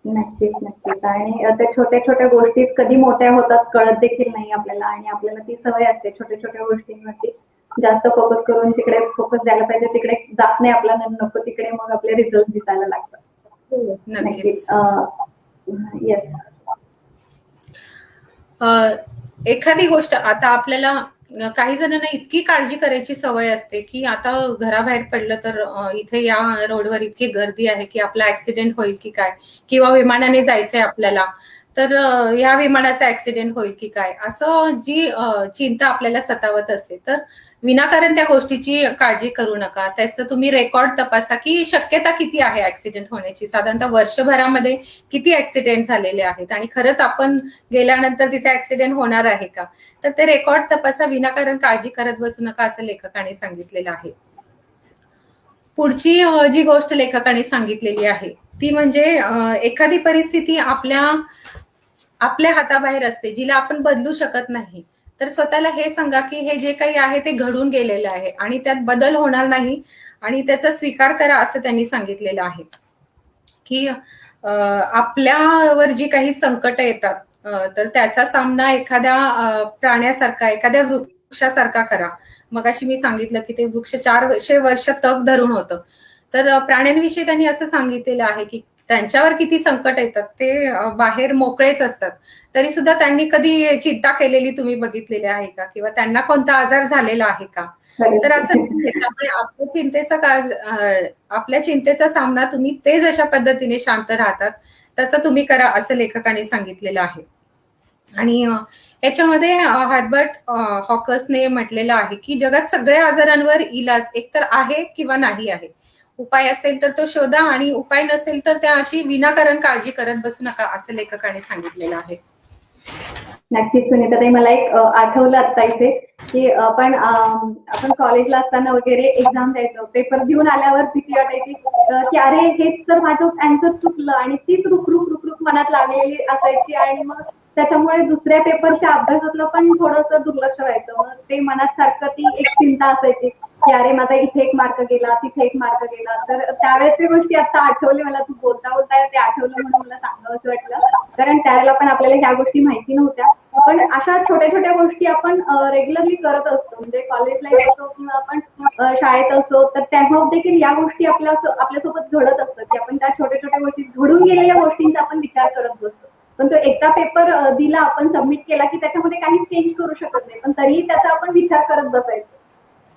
नक्कीच नक्कीच. आणि त्या छोट्या छोट्या गोष्टीत कधी मोठ्या होतात कळत देखील नाही आपल्याला, आणि आपल्याला ती सवय असते छोट्या छोट्या गोष्टींवरती जास्त फोकस करून जिकडे फोकस द्यायला पाहिजे तिकडे जात नाही आपला, नको तिकडे मग आपले रिझल्ट दिसायला लागतात. नक्कीच. नक्कीच. येस. एखादी गोष्ट आता आपल्याला काही जणांना इतकी काळजी करायची सवय असते की आता घराबाहेर पडलं तर इथे या रोडवर इतकी गर्दी आहे की आपला ऍक्सिडेंट होईल की काय, किंवा विमानाने जायचंय आपल्याला तर या विमानाचा ऍक्सिडेंट होईल की काय, असं जी चिंता आपल्याला सतावत असते. तर विनाकारण त्या गोष्टीची काळजी करू नका. त्याचं तुम्ही रेकॉर्ड तपासा की शक्यता किती आहे ऍक्सिडेंट होण्याची, साधारणतः वर्षभरामध्ये किती ऍक्सिडेंट झालेले आहेत आणि खरंच आपण गेल्यानंतर तिथे ऍक्सिडेंट होणार आहे का, तर ते रेकॉर्ड तपासा. विनाकारण काळजी करत बसू नका असं लेखकाने सांगितलेलं आहे. पुढची जी गोष्ट लेखकाने सांगितलेली आहे ती म्हणजे एखादी परिस्थिती आपल्या हाताबाहेर असते जिला आपण बदलू शकत नाही, तर स्वतःला हे सांगा की हे जे काही आहे ते घडून गेलेलं आहे आणि त्यात बदल होणार नाही आणि त्याचा स्वीकार करा असं त्यांनी सांगितलेलं आहे. की आपल्यावर जी काही संकट येतात तर त्याचा सामना एखाद्या प्राण्यासारखा, एखाद्या वृक्षासारखा करा. मगाशी मी सांगितलं की ते वृक्ष 400 वर्ष तग धरून होतं. तर प्राण्यांविषयी त्यांनी असं सांगितलेलं आहे की त्यांच्यावर किती संकट येतात, ते बाहेर मोकळेच असतात, तरी सुद्धा त्यांनी कधी चिंता केलेली तुम्ही बघितलेली आहे का, किंवा त्यांना कोणता आजार झालेला आहे का, तर असं नाहीये. त्यामुळे आपल्या चिंतेचा सामना तुम्ही ते जशा पद्धतीने शांत राहतात तसं तुम्ही करा असं लेखकाने सांगितलेलं आहे. आणि याच्यामध्ये हर्बर्ट हॉकर्सने म्हटलेलं आहे की जगात सगळ्या आजारांवर इलाज एकतर आहे किंवा नाही आहे. उपाय असेल तर तो शोधा आणि उपाय नसेल तर त्याची विनाकारण काळजी करत बसू नका असं लेखकाने सांगितलेलं आहे. नक्कीच सुनीताताई, मला एक आठवलं आता इथे की आपण कॉलेजला असताना वगैरे एक्झाम द्यायचो, पेपर देऊन आल्यावर भीती वाटायची की अरे हेच तर माझं आन्सर चुकलं, आणि तीच रुक रुक रुक रुक मनात लागलेली असायची, आणि मग त्याच्यामुळे दुसऱ्या पेपरच्या अभ्यासातलं पण थोडंसं दुर्लक्ष व्हायचं. मग ते मनात सारखं ती एक चिंता असायची की अरे माझा इथे एक मार्क गेला, तिथे एक मार्क गेला. तर त्यावेळेची गोष्टी आता आठवली मला, तू बोलता बोलता ते आठवलं म्हणून मला सांगावंच वाटलं, कारण त्यावेळेला पण आपल्याला ह्या गोष्टी माहिती नव्हत्या. पण अशा छोट्या छोट्या गोष्टी आपण रेग्युलरली करत असतो, म्हणजे कॉलेजला असो किंवा आपण शाळेत असो, तर तेव्हा देखील या गोष्टी आपल्यासोबत घडत असतात की आपण त्या छोट्या छोट्या गोष्टी, घडून गेलेल्या गोष्टींचा आपण विचार करत बसतो. पण तो एकदा पेपर दिला, आपण सबमिट केला की त्याच्यामध्ये काही चेंज करू शकत नाही, पण तरीही त्याचा आपण विचार करत बसायचो.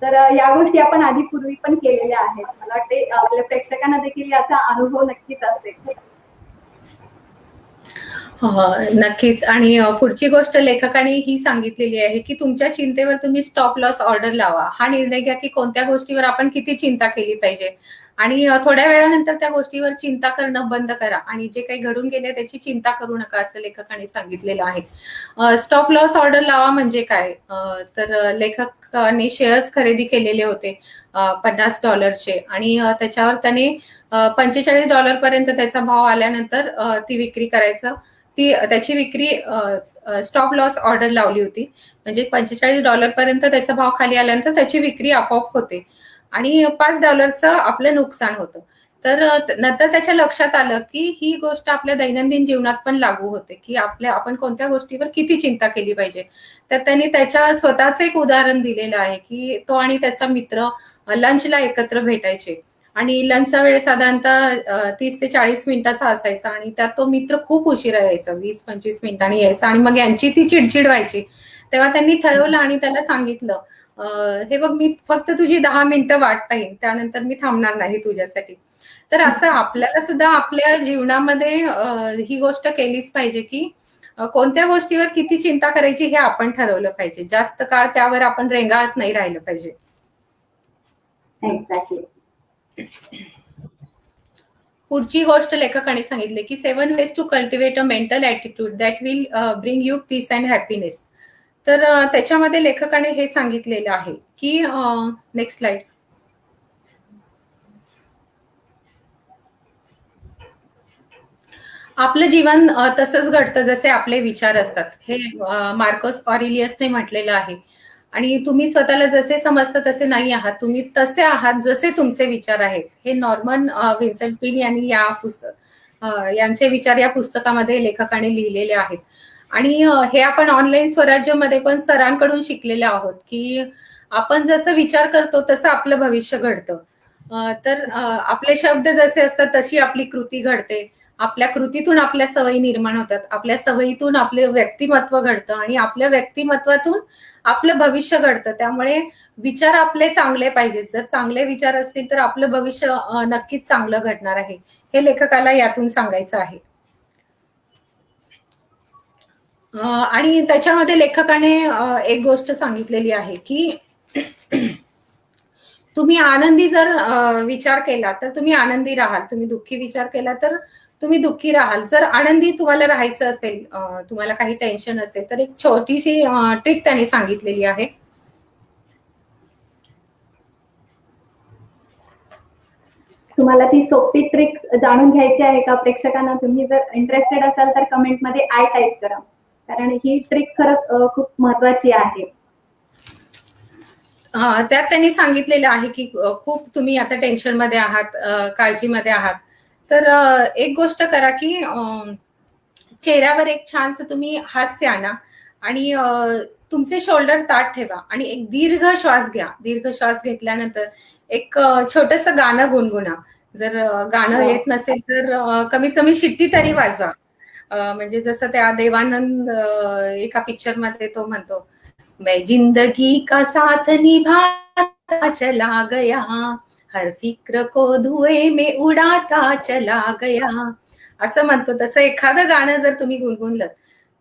तर या गोष्टी आपण आधी पूर्वी पण केलेल्या आहेत. मला वाटते आपल्या प्रेक्षकांना देखील याचा अनुभव नक्कीच असेल. नक्कीच. आणि पुढची गोष्ट लेखकाने ही सांगितलेली आहे की तुमच्या चिंतेवर तुम्ही स्टॉप लॉस ऑर्डर लावा. हा निर्णय घ्या की कोणत्या गोष्टीवर आपण किती चिंता केली पाहिजे, आणि थोड्या वेळानंतर त्या गोष्टीवर चिंता करणं बंद करा आणि जे काही घडून गेले त्याची चिंता करू नका असं लेखकाने सांगितलेलं आहे. स्टॉप लॉस ऑर्डर लावा म्हणजे काय, तर लेखकाने शेअर्स खरेदी केलेले होते $50 आणि त्याच्यावर त्याने $45 पर्यंत त्याचा भाव आल्यानंतर ती विक्री करायचं, त्याची विक्री स्टॉप लॉस ऑर्डर लावली होती. म्हणजे $45 पर्यंत त्याचा भाव खाली आल्यानंतर त्याची विक्री आपोआप होते आणि $5 आपलं नुकसान होतं. तर नंतर त्याच्या लक्षात आलं की ही गोष्ट आपल्या दैनंदिन जीवनात पण लागू होते की आपण कोणत्या गोष्टीवर किती चिंता केली पाहिजे. तर त्यांनी त्याच्या स्वतःचं एक उदाहरण दिलेलं आहे की तो आणि त्याचा मित्र लंचला एकत्र भेटायचे आणि लंचचा वेळ साधारणतः 30 ते 40 मिनिटाचा असायचा आणि त्यात तो मित्र खूप उशिरा यायचा, 20-25 मिनिटांनी यायचा आणि मग यांची ती चिडचिड व्हायची. तेव्हा त्यांनी ठरवलं आणि त्याला सांगितलं, हे बघ मी फक्त तुझी 10 मिनिटं वाट पाहीन, त्यानंतर मी थांबणार नाही तुझ्यासाठी. तर असं आपल्याला सुद्धा आपल्या जीवनामध्ये ही गोष्ट केलीच पाहिजे की कोणत्या गोष्टीवर किती चिंता करायची हे आपण ठरवलं पाहिजे. जास्त काळ त्यावर आपण रेंगाळत नाही राहिलं पाहिजे. एक्झॅक्टली. पुढची गोष्ट लेखकाने सांगितली की 7 ways to cultivate a mental attitude that will bring you peace and happiness. तर त्याच्यामध्ये लेखकाने हे सांगितलेलं आहे की नेक्स्ट स्लाइड. आपलं जीवन तसंच घडतं जसे आपले विचार असतात. हे मार्कस ऑरिलियसने म्हटलेलं आहे. आणि तुम्ही स्वतःला जसे समजता तसे नाही आहात. तुम्ही तसे आहात जसे तुमचे विचार आहेत. हे नॉर्मन विन्सेंट पिन यांनी यांचे विचार या पुस्तकामध्ये लेखकाने लिहिलेले आहेत. आणि हे आपण ऑनलाईन स्वराज्यमध्ये पण सरांकडून शिकलेले आहोत, की आपण जसं विचार करतो तसं आपलं भविष्य घडतं. तर आपले शब्द जसे असतात तशी आपली कृती घडते. आपल्या कृतीतून आपल्या सवयी निर्माण होतात. आपल्या सवयीतून आपलं व्यक्तिमत्व घडतं आणि आपल्या व्यक्तिमत्वातून आपलं भविष्य घडतं. त्यामुळे विचार आपले चांगले पाहिजेत. जर चांगले विचार असतील तर आपलं भविष्य नक्कीच चांगलं घडणार आहे. हे लेखकाला यातून सांगायचं आहे. आणि त्याच्यामध्ये लेखकाने एक गोष्ट सांगितलेली आहे की तुम्ही आनंदी जर विचार केला तर तुम्ही आनंदी राहाल. तुम्ही दुःखी विचार केला तर तुम्ही दुःखी राहाल. जर आनंदी तुम्हाला राहायचं असेल, तुम्हाला काही टेन्शन असेल तर एक छोटीशी ट्रिक त्यांनी सांगितलेली आहे. तुम्हाला ती सोपी ट्रिक्स जाणून घ्यायची आहे का प्रेक्षकांना? तुम्ही जर इंटरेस्टेड असाल तर कमेंटमध्ये आय टाईप करा, कारण ही ट्रिक खरंच खूप महत्वाची आहे. त्यात त्यांनी सांगितलेलं आहे की खूप तुम्ही आता टेन्शनमध्ये आहात, काळजीमध्ये आहात, तर एक गोष्ट करा की चेहऱ्यावर एक छानसं तुम्ही हास्य आणा आणि तुमचे शोल्डर ताठ ठेवा आणि एक दीर्घ श्वास घ्या. दीर्घ श्वास घेतल्यानंतर एक छोटंसं गाणं गुणगुणा. जर गाणं येत नसेल तर कमीत कमी शिट्टी तरी वाजवा. म्हणजे जसं त्या देवानंद एका पिक्चरमध्ये तो म्हणतो, मैं जिंदगी का साथ निभाता चला गया, हर फिक्र को धुएं में उडाता चला गया, असं म्हणतो. तसं एखादं गाणं जर तुम्ही गुणगुणलं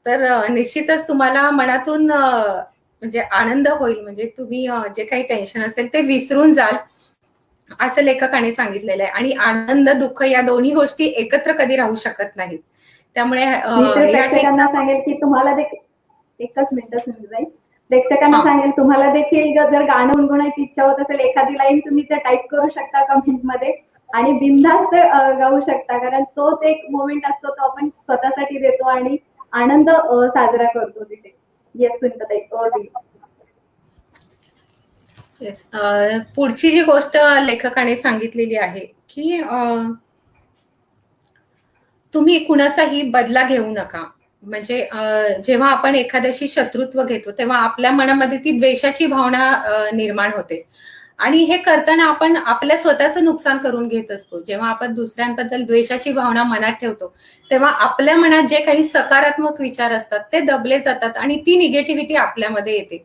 तर निश्चितच तुम्हाला मनातून म्हणजे आनंद होईल. म्हणजे तुम्ही जे काही टेन्शन असेल ते विसरून जाल, असं लेखकाने सांगितलेलं आहे. आणि आनंद दुःख या दोन्ही गोष्टी एकत्र कधी राहू शकत नाहीत. त्यामुळे प्रेक्षकांना सांगेल की तुम्हाला देखील एकच मिनिट सुरू जाईल. प्रेक्षकांना सांगेल तुम्हाला देखील जर गाणं गुणगुणायची इच्छा होत असेल, एखादी लाईन तुम्ही ते टाईप करू शकता कमेंटमध्ये आणि बिनधास्त गाऊ शकता, कारण तोच एक मोमेंट असतो तो आपण स्वतःसाठी देतो आणि आनंद साजरा करतो तिथे. येस सुनीताताई, ओव्हर. येस. पुढची जी गोष्ट लेखकाने सांगितलेली आहे की तुम्ही कुणाचाही बदला घेऊ नका. म्हणजे जेव्हा आपण एखाद्याशी शत्रुत्व घेतो तेव्हा आपल्या मनामध्ये ती द्वेषाची भावना निर्माण होते आणि हे करताना आपण आपल्या स्वतःचं नुकसान करून घेत असतो. जेव्हा आपण दुसऱ्यांबद्दल द्वेषाची भावना मनात ठेवतो तेव्हा आपल्या मनात जे काही सकारात्मक विचार असतात ते दबले जातात आणि ती निगेटिव्हिटी आपल्यामध्ये येते.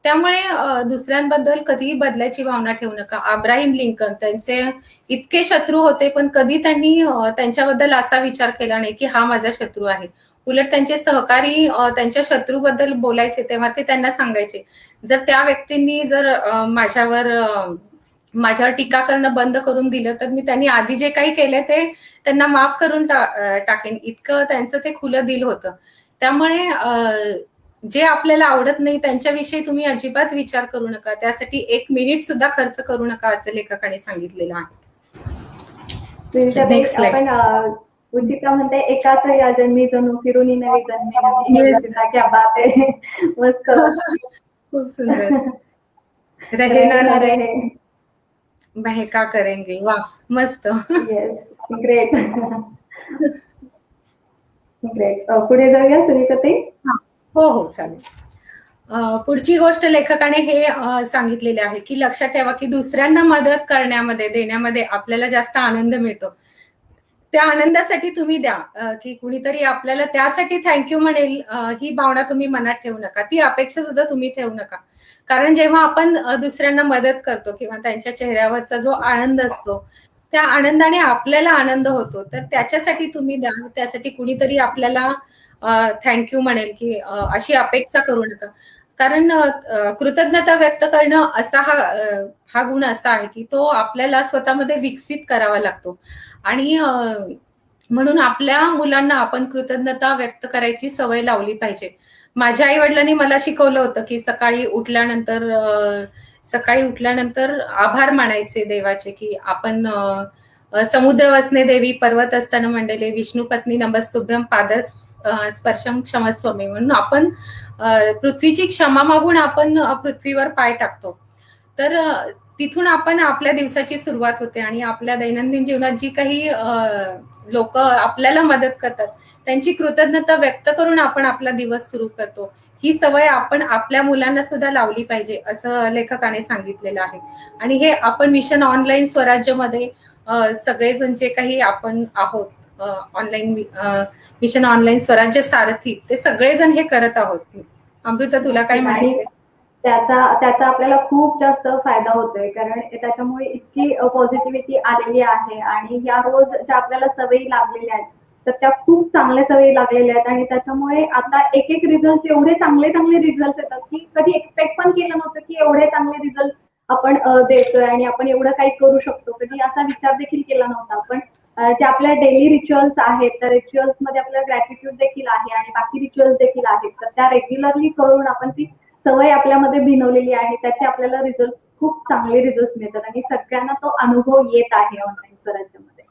त्यामुळे दुसऱ्यांबद्दल कधीही बदलाची भावना ठेवू नका. अब्राहिम लिंकन त्यांचे इतके शत्रू होते पण कधी त्यांनी त्यांच्याबद्दल असा विचार केला नाही की हा माझा शत्रू आहे. उलट त्यांचे सहकारी त्यांच्या शत्रूबद्दल बोलायचे तेव्हा ते त्यांना सांगायचे, जर त्या व्यक्तींनी जर माझ्यावर टीका करणं बंद करून दिलं तर मी त्यांनी आधी जे काही केले ते त्यांना माफ करून टाकेन. इतकं त्यांचं ते खुलं दिल होतं. त्यामुळे जे आपल्याला आवडत नाही त्यांच्याविषयी तुम्ही अजिबात विचार करू नका. त्यासाठी 1 मिनिट सुद्धा खर्च करू नका असं लेखकाने सांगितलेलं आहे. आपण उचिता म्हणते एकाच या जन्मी जणू फिरून नवी जन्मी. क्या बात आहे, मस्त. खूप सुंदर. रहे ना रहे बहका करेंगे. वा, मस्त. Yes, great. ग्रेट. पुढे जाऊया सुनीताताई. हो हो, चालेल. पुढची गोष्ट लेखकाने हे सांगितलेले आहे की लक्षात ठेवा की दुसऱ्यांना मदत करण्यामध्ये देण्यामध्ये आपल्याला जास्त आनंद मिळतो. त्या आनंदासाठी तुम्ही द्या. की कुणीतरी आपल्याला त्यासाठी थँक्यू म्हणेल ही भावना तुम्ही मनात ठेवू नका. ती अपेक्षा सुद्धा तुम्ही ठेवू नका. कारण जेव्हा आपण दुसऱ्यांना मदत करतो किंवा त्यांच्या चेहऱ्यावरचा जो आनंद असतो त्या आनंदाने आपल्याला आनंद होतो. तर त्याच्यासाठी तुम्ही द्या. त्यासाठी कुणीतरी आपल्याला थँक्यू म्हणेल की अशी अपेक्षा करू नका. कारण कृतज्ञता व्यक्त करणं असा हा गुण असा आहे की तो आपल्याला स्वतःमध्ये विकसित करावा लागतो. आणि म्हणून आपल्या मुलांना आपण कृतज्ञता व्यक्त करायची सवय लावली पाहिजे. माझ्या आई वडिलांनी मला शिकवलं होतं की सकाळी उठल्यानंतर आभार मानायचे देवाचे, की आपण समुद्र वसने देवी पर्वत असताना मंडले विष्णू पत्नी नमस्तुभ्यम पादर स्पर्शम क्षमस्वमे म्हणून आपण पृथ्वीची क्षमा मागून आपण पृथ्वीवर पाय टाकतो. तर तिथून आपण आपल्या दिवसाची सुरुवात होते आणि आपल्या दैनंदिन जीवनात जी काही लोक आपल्याला मदत करतात त्यांची कृतज्ञता व्यक्त करून आपण आपला दिवस सुरू करतो. ही सवय आपण आपल्या मुलांना सुद्धा लावली पाहिजे असं लेखकाने सांगितलेलं आहे. आणि हे आपण मिशन ऑनलाईन स्वराज्यमध्ये सगळेजण जे काही आपण आहोत ऑनलाईन मिशन ऑनलाईन स्वराज्य सारथी ते सगळेजण हे करत आहोत. अमृता तुला काय म्हणायचंय? त्याचा आपल्याला खूप जास्त फायदा होतोय, कारण त्याच्यामुळे इतकी पॉझिटिव्हिटी आलेली आहे आणि या रोज ज्या आपल्याला सवयी लागलेल्या आहेत तर त्या खूप चांगल्या सवयी लागलेल्या आहेत आणि त्याच्यामुळे आता एक एक रिझल्ट एवढे चांगले चांगले रिझल्ट येतात की कधी एक्सपेक्ट पण केलं नव्हतं की एवढे चांगले रिझल्ट आपण देतोय आणि आपण एवढं काही करू शकतो. कधी असा विचार देखील केला नव्हता. पण जे आपल्या डेली रिच्युअल्स आहेत त्या रिच्युअल्स मध्ये आपल्याला ग्रॅटिट्यूड देखील आहे आणि बाकी रिच्युअल्स देखील आहेत तर त्या रेग्युलरली करून आपण ती सवय आपल्यामध्ये भिनवलेली आहे. त्याचे आपल्याला रिझल्ट खूप चांगले रिझल्ट मिळतात आणि सगळ्यांना तो अनुभव येत आहे ऑनलाईन स्वराज्यामध्ये.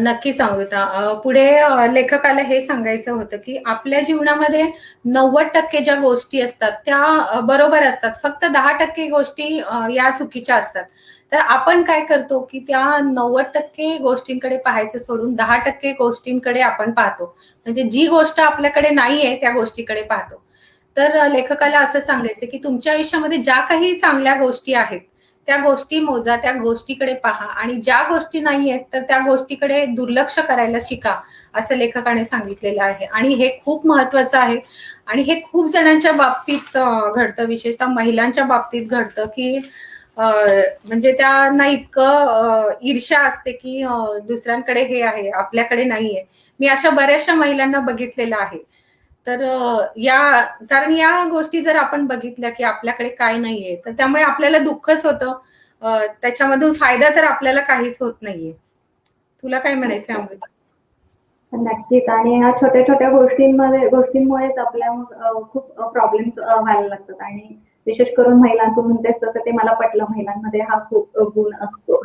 नक्कीच अमृता. पुढे लेखकाला हे सांगायचं होतं की आपल्या जीवनामध्ये 90% ज्या गोष्टी असतात त्या बरोबर असतात, फक्त 10% गोष्टी या चुकीच्या असतात. तर आपण काय करतो की त्या 90% गोष्टींकडे पाहायचं सोडून 10% गोष्टींकडे आपण पाहतो. म्हणजे जी गोष्ट आपल्याकडे नाहीये त्या गोष्टीकडे पाहतो. तर लेखकाला असं सांगायचं की तुमच्या आयुष्यामध्ये ज्या काही चांगल्या गोष्टी आहेत त्या गोष्टी मोजा, त्या गोष्टीकडे पहा आणि ज्या गोष्टी नाही आहेत तर त्या गोष्टीकडे दुर्लक्ष करायला शिका असं लेखकाने सांगितलेलं आहे. आणि हे खूप महत्वाचं आहे आणि हे खूप जणांच्या बाबतीत घडतं, विशेषतः महिलांच्या बाबतीत घडतं की म्हणजे त्यांना इतकं ईर्ष्या असते की दुसऱ्यांकडे हे आहे आपल्याकडे नाहीये. मी अशा बऱ्याचशा महिलांना बघितलेलं आहे. तर कारण या गोष्टी जर आपण बघितल्या की आपल्याकडे काय नाहीये तर त्यामुळे आपल्याला दुःखच होतं. त्याच्यामधून फायदा तर आपल्याला काहीच होत नाहीये. तुला काय म्हणायचंय अमृता? नक्कीच. आणि ह्या छोट्या छोट्या गोष्टींमुळेच आपल्या खूप प्रॉब्लेम्स व्हायला लागतात आणि विशेष करून महिला तू म्हणतेस तसं ते मला पटलं, महिलांमध्ये हा खूप गुण असतो.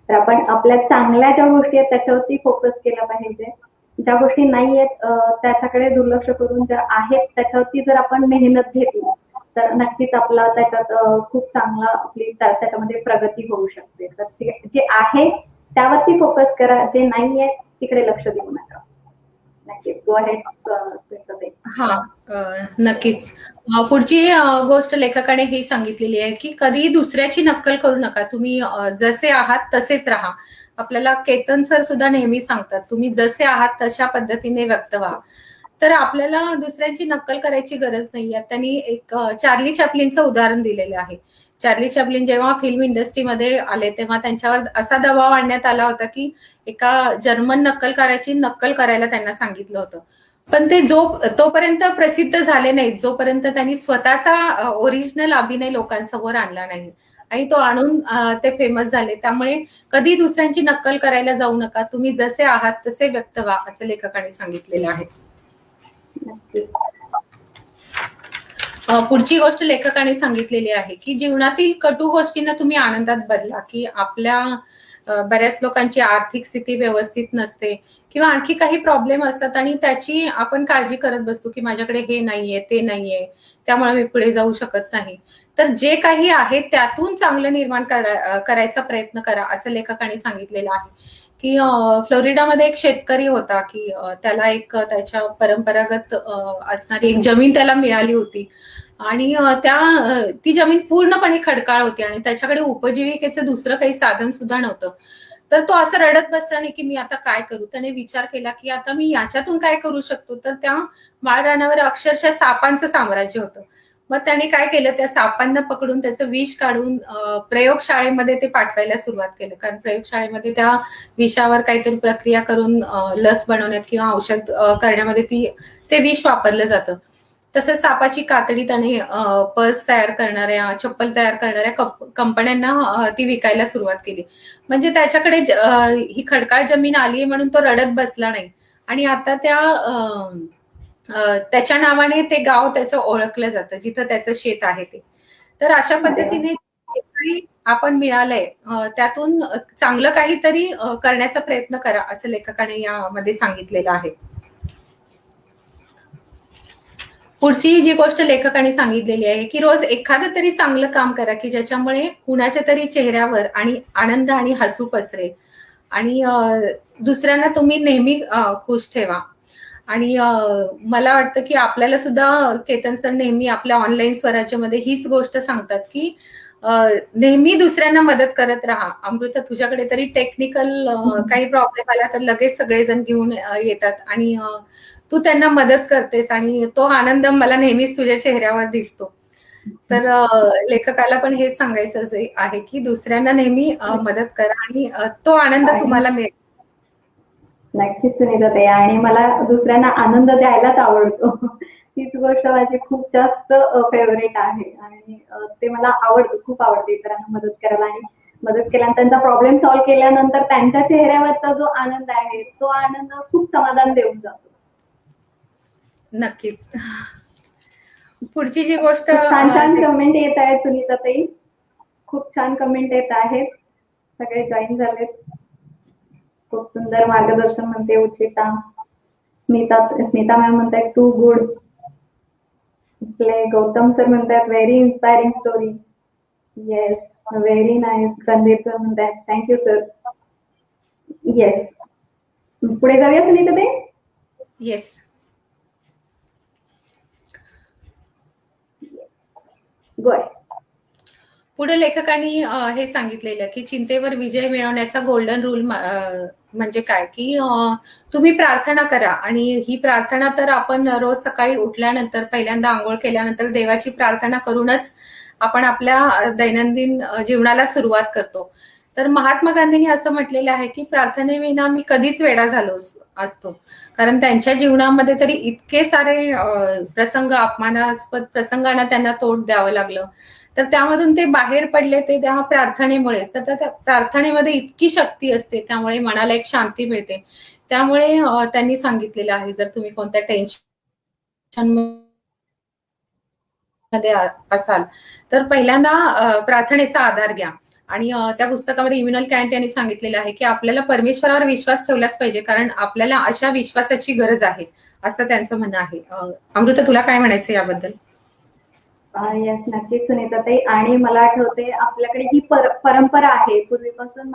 तर आपण आपल्या चांगल्या ज्या गोष्टी आहेत त्याच्यावरती फोकस केला पाहिजे. ज्या गोष्टी नाही आहेत त्याच्याकडे दुर्लक्ष करून ज्या आहेत त्याच्यावरती जर आपण मेहनत घेतली तर नक्कीच आपला त्याच्यात खूप चांगला आपली त्याच्यामध्ये प्रगती होऊ शकते. तर जे आहे त्यावरती फोकस करा, जे नाही आहे तिकडे लक्ष देऊ नका. नक्कीच. गो अहेड स्मिताताई. नक्कीच. पुढची गोष्ट लेखकाने ही सांगितलेली आहे की कधी दुसऱ्याची नक्कल करू नका. तुम्ही जसे आहात तसेच राहा. आपल्याला केतन सर सुद्धा नेहमी सांगतात तुम्ही जसे आहात तशा पद्धतीने व्यक्त व्हा. तर आपल्याला दुसऱ्यांची नक्कल करायची गरज नाहीये. त्यांनी एक चार्ली चॅप्लिनचं उदाहरण दिलेलं आहे. चार्ली चॅप्लिन जेव्हा फिल्म इंडस्ट्रीमध्ये आले तेव्हा त्यांच्यावर असा दबाव आणण्यात आला होता की एका जर्मन नक्कलकाराची नक्कल करायला त्यांना सांगितलं होतं. पण ते तोपर्यंत प्रसिद्ध झाले नाहीत जोपर्यंत त्यांनी स्वतःचा ओरिजिनल अभिनय लोकांसमोर आणला नाही आणि तो आणून ते फेमस झाले. त्यामुळे कधी दुसऱ्यांची नक्कल करायला जाऊ नका. तुम्ही जसे आहात तसे व्यक्त व्हा असं लेखकाने सांगितलेलं आहे. पुढची गोष्ट लेखकाने सांगितलेली आहे की जीवनातील कटू गोष्टींना तुम्ही आनंदात बदला. की आपल्या बऱ्याच लोकांची आर्थिक स्थिती व्यवस्थित नसते किंवा आणखी काही प्रॉब्लेम असतात आणि त्याची आपण काळजी करत बसतो की माझ्याकडे हे नाहीये ते नाहीये त्यामुळे मी पुढे जाऊ शकत नाही. तर जे काही आहे त्यातून चांगलं निर्माण करायचा प्रयत्न करा असं लेखकाने सांगितलेलं आहे. की फ्लोरिडामध्ये एक शेतकरी होता की त्याला एक त्याच्या परंपरागत असणारी एक जमीन त्याला मिळाली होती आणि ती जमीन पूर्णपणे खडकाळ होती आणि त्याच्याकडे उपजीविकेचं दुसरं काही साधन सुद्धा नव्हतं. तर तो असं रडत बसला नाही की मी आता काय करू. त्याने विचार केला की आता मी याच्यातून काय करू शकतो. तर त्या माळरानावर अक्षरशः सापांचं साम्राज्य होतं. मग त्याने काय केलं त्या सापांना पकडून त्याचं विष काढून प्रयोगशाळेमध्ये ते पाठवायला सुरुवात केलं. कारण प्रयोगशाळेमध्ये त्या विषावर काहीतरी प्रक्रिया करून लस बनवण्यात किंवा औषध करण्यामध्ये ते विष वापरलं जातं. तसंच सापाची कातडी त्याने पर्स तयार करणाऱ्या चप्पल तयार करणाऱ्या कंपन्यांना ती विकायला सुरुवात केली. म्हणजे त्याच्याकडे ही खडकाळ जमीन आली म्हणून तो रडत बसला नाही आणि आता त्याच्या नावाने ते गाव त्याचं ओळखलं जातं जिथं त्याचं शेत आहे ते. तर अशा पद्धतीने जे काही आपण मिळालंय त्यातून चांगलं काहीतरी करण्याचा प्रयत्न करा, असं लेखकाने यामध्ये सांगितलेलं आहे. पुढची जी गोष्ट लेखकाने सांगितलेली आहे की रोज एखादं तरी चांगलं काम करा की ज्याच्यामुळे कुणाच्या तरी चेहऱ्यावर आणि आनंद आणि हसू पसरेल आणि दुसऱ्यांना तुम्ही नेहमी खुश ठेवा. आणि मला वाटतं की आपल्याला सुद्धा केतन सर नेहमी आपल्या ऑनलाईन स्वराज्यामध्ये हीच गोष्ट सांगतात की नेहमी दुसऱ्यांना मदत करत राहा. अमृता, तुझ्याकडे तरी टेक्निकल काही प्रॉब्लेम आला तर लगेच सगळेजण घेऊन येतात आणि तू त्यांना मदत करतेस आणि तो आनंद मला नेहमीच तुझ्या चेहऱ्यावर दिसतो. तर लेखकाला पण हेच सांगायचं आहे की दुसऱ्यांना नेहमी मदत करा आणि तो आनंद तुम्हाला मिळेल. नक्कीच सुनीताताई, आणि मला दुसऱ्यांना आनंद द्यायलाच आवडतो. तीच गोष्ट माझी खूप जास्त फेवरेट आहे आणि ते मला आवडतं, खूप आवडते इतरांना मदत करायला. आणि मदत केल्यानंतर त्यांचा प्रॉब्लेम सॉल्व्ह केल्यानंतर त्यांच्या चेहऱ्यावरचा जो आनंद आहे तो आनंद खूप समाधान देऊन जातो. नक्कीच. पुढची जी गोष्ट, छान छान कमेंट येत आहेत सुनीताताई, खूप छान कमेंट येत आहेत, सगळे जॉईन झालेत. खूप सुंदर मार्गदर्शन म्हणते उचिता. स्मिता मॅम म्हणतायत टू गुड. गौतम सर म्हणतात very inspiring story. Yes, very nice. Randeep sir म्हणतात थँक्यू सर. येस, पुढे जाऊया सुनीताताई. येस. पुढे लेखकांनी हे सांगितलेलं की चिंतेवर विजय मिळवण्याचा गोल्डन रूल म्हणजे काय की तुम्ही प्रार्थना करा. आणि ही प्रार्थना तर आपण रोज सकाळी उठल्यानंतर पहिल्यांदा आंघोळ केल्यानंतर देवाची प्रार्थना करूनच आपण आपल्या दैनंदिन जीवनाला सुरुवात करतो. तर महात्मा गांधींनी असं म्हटलेलं आहे की प्रार्थनेविना मी कधीच वेडा झालो असतो. कारण त्यांच्या जीवनामध्ये तरी इतके सारे प्रसंग, अपमानास्पद प्रसंगांना त्यांना तोंड द्यावं लागलं. तर त्यामधून ते बाहेर पडले ते त्या प्रार्थनेमुळेच. तर त्या प्रार्थनेमध्ये इतकी शक्ती असते, त्यामुळे मनाला एक शांती मिळते. त्यामुळे त्यांनी सांगितलेलं आहे जर तुम्ही कोणत्या टेन्शन मध्ये असाल तर पहिल्यांदा प्रार्थनेचा आधार घ्या. आणि त्या पुस्तकामध्ये इम्युनल कॅन्ट यांनी सांगितलेलं आहे की आपल्याला परमेश्वरावर विश्वास ठेवलाच पाहिजे, कारण आपल्याला अशा विश्वासाची गरज आहे, असं त्यांचं म्हणणं आहे. अमृता, तुला काय म्हणायचं याबद्दल? येस, नक्कीच सुनीताताई. आणि मला आठवते आपल्याकडे ही परंपरा आहे पूर्वीपासून.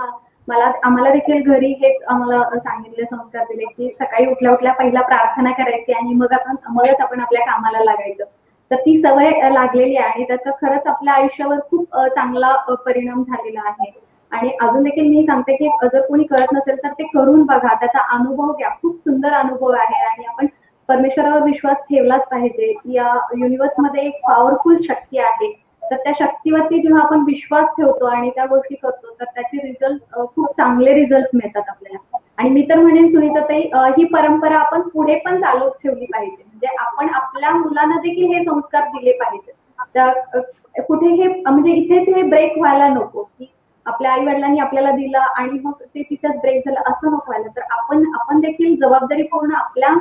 आम्हाला देखील घरी हेच आम्हाला सांगितले, संस्कार दिले की सकाळी उठल्या उठल्या पहिला प्रार्थना करायची आणि मगच आपण आपल्या कामाला लागायचं. तर ती सवय लागलेली आहे आणि त्याचा खरंच आपल्या आयुष्यावर खूप चांगला परिणाम झालेला आहे. आणि अजून देखील मी सांगते की जर कोणी करत नसेल तर ते करून बघा, त्याचा अनुभव घ्या. खूप सुंदर अनुभव आहे आणि आपण परमेश्वरावर विश्वास ठेवलाच पाहिजे. या युनिव्हर्समध्ये एक पॉवरफुल शक्ती आहे. तर त्या शक्तीवरती जेव्हा आपण विश्वास ठेवतो आणि त्या गोष्टी करतो तर त्याचे रिझल्ट, खूप चांगले रिझल्ट मिळतात आपल्याला. आणि मी तर म्हणेन सुनीताताई, ही परंपरा आपण पुढे पण चालू ठेवली पाहिजे. म्हणजे आपण आपल्या मुलांना देखील हे संस्कार दिले पाहिजे. कुठे हे म्हणजे इथेच हे ब्रेक व्हायला नको की आपल्या आई वडिलांनी आपल्याला दिलं आणि मग ते तिथेच ब्रेक झालं, असं नको व्हायला. तर आपण देखील जबाबदारीपूर्ण आपल्या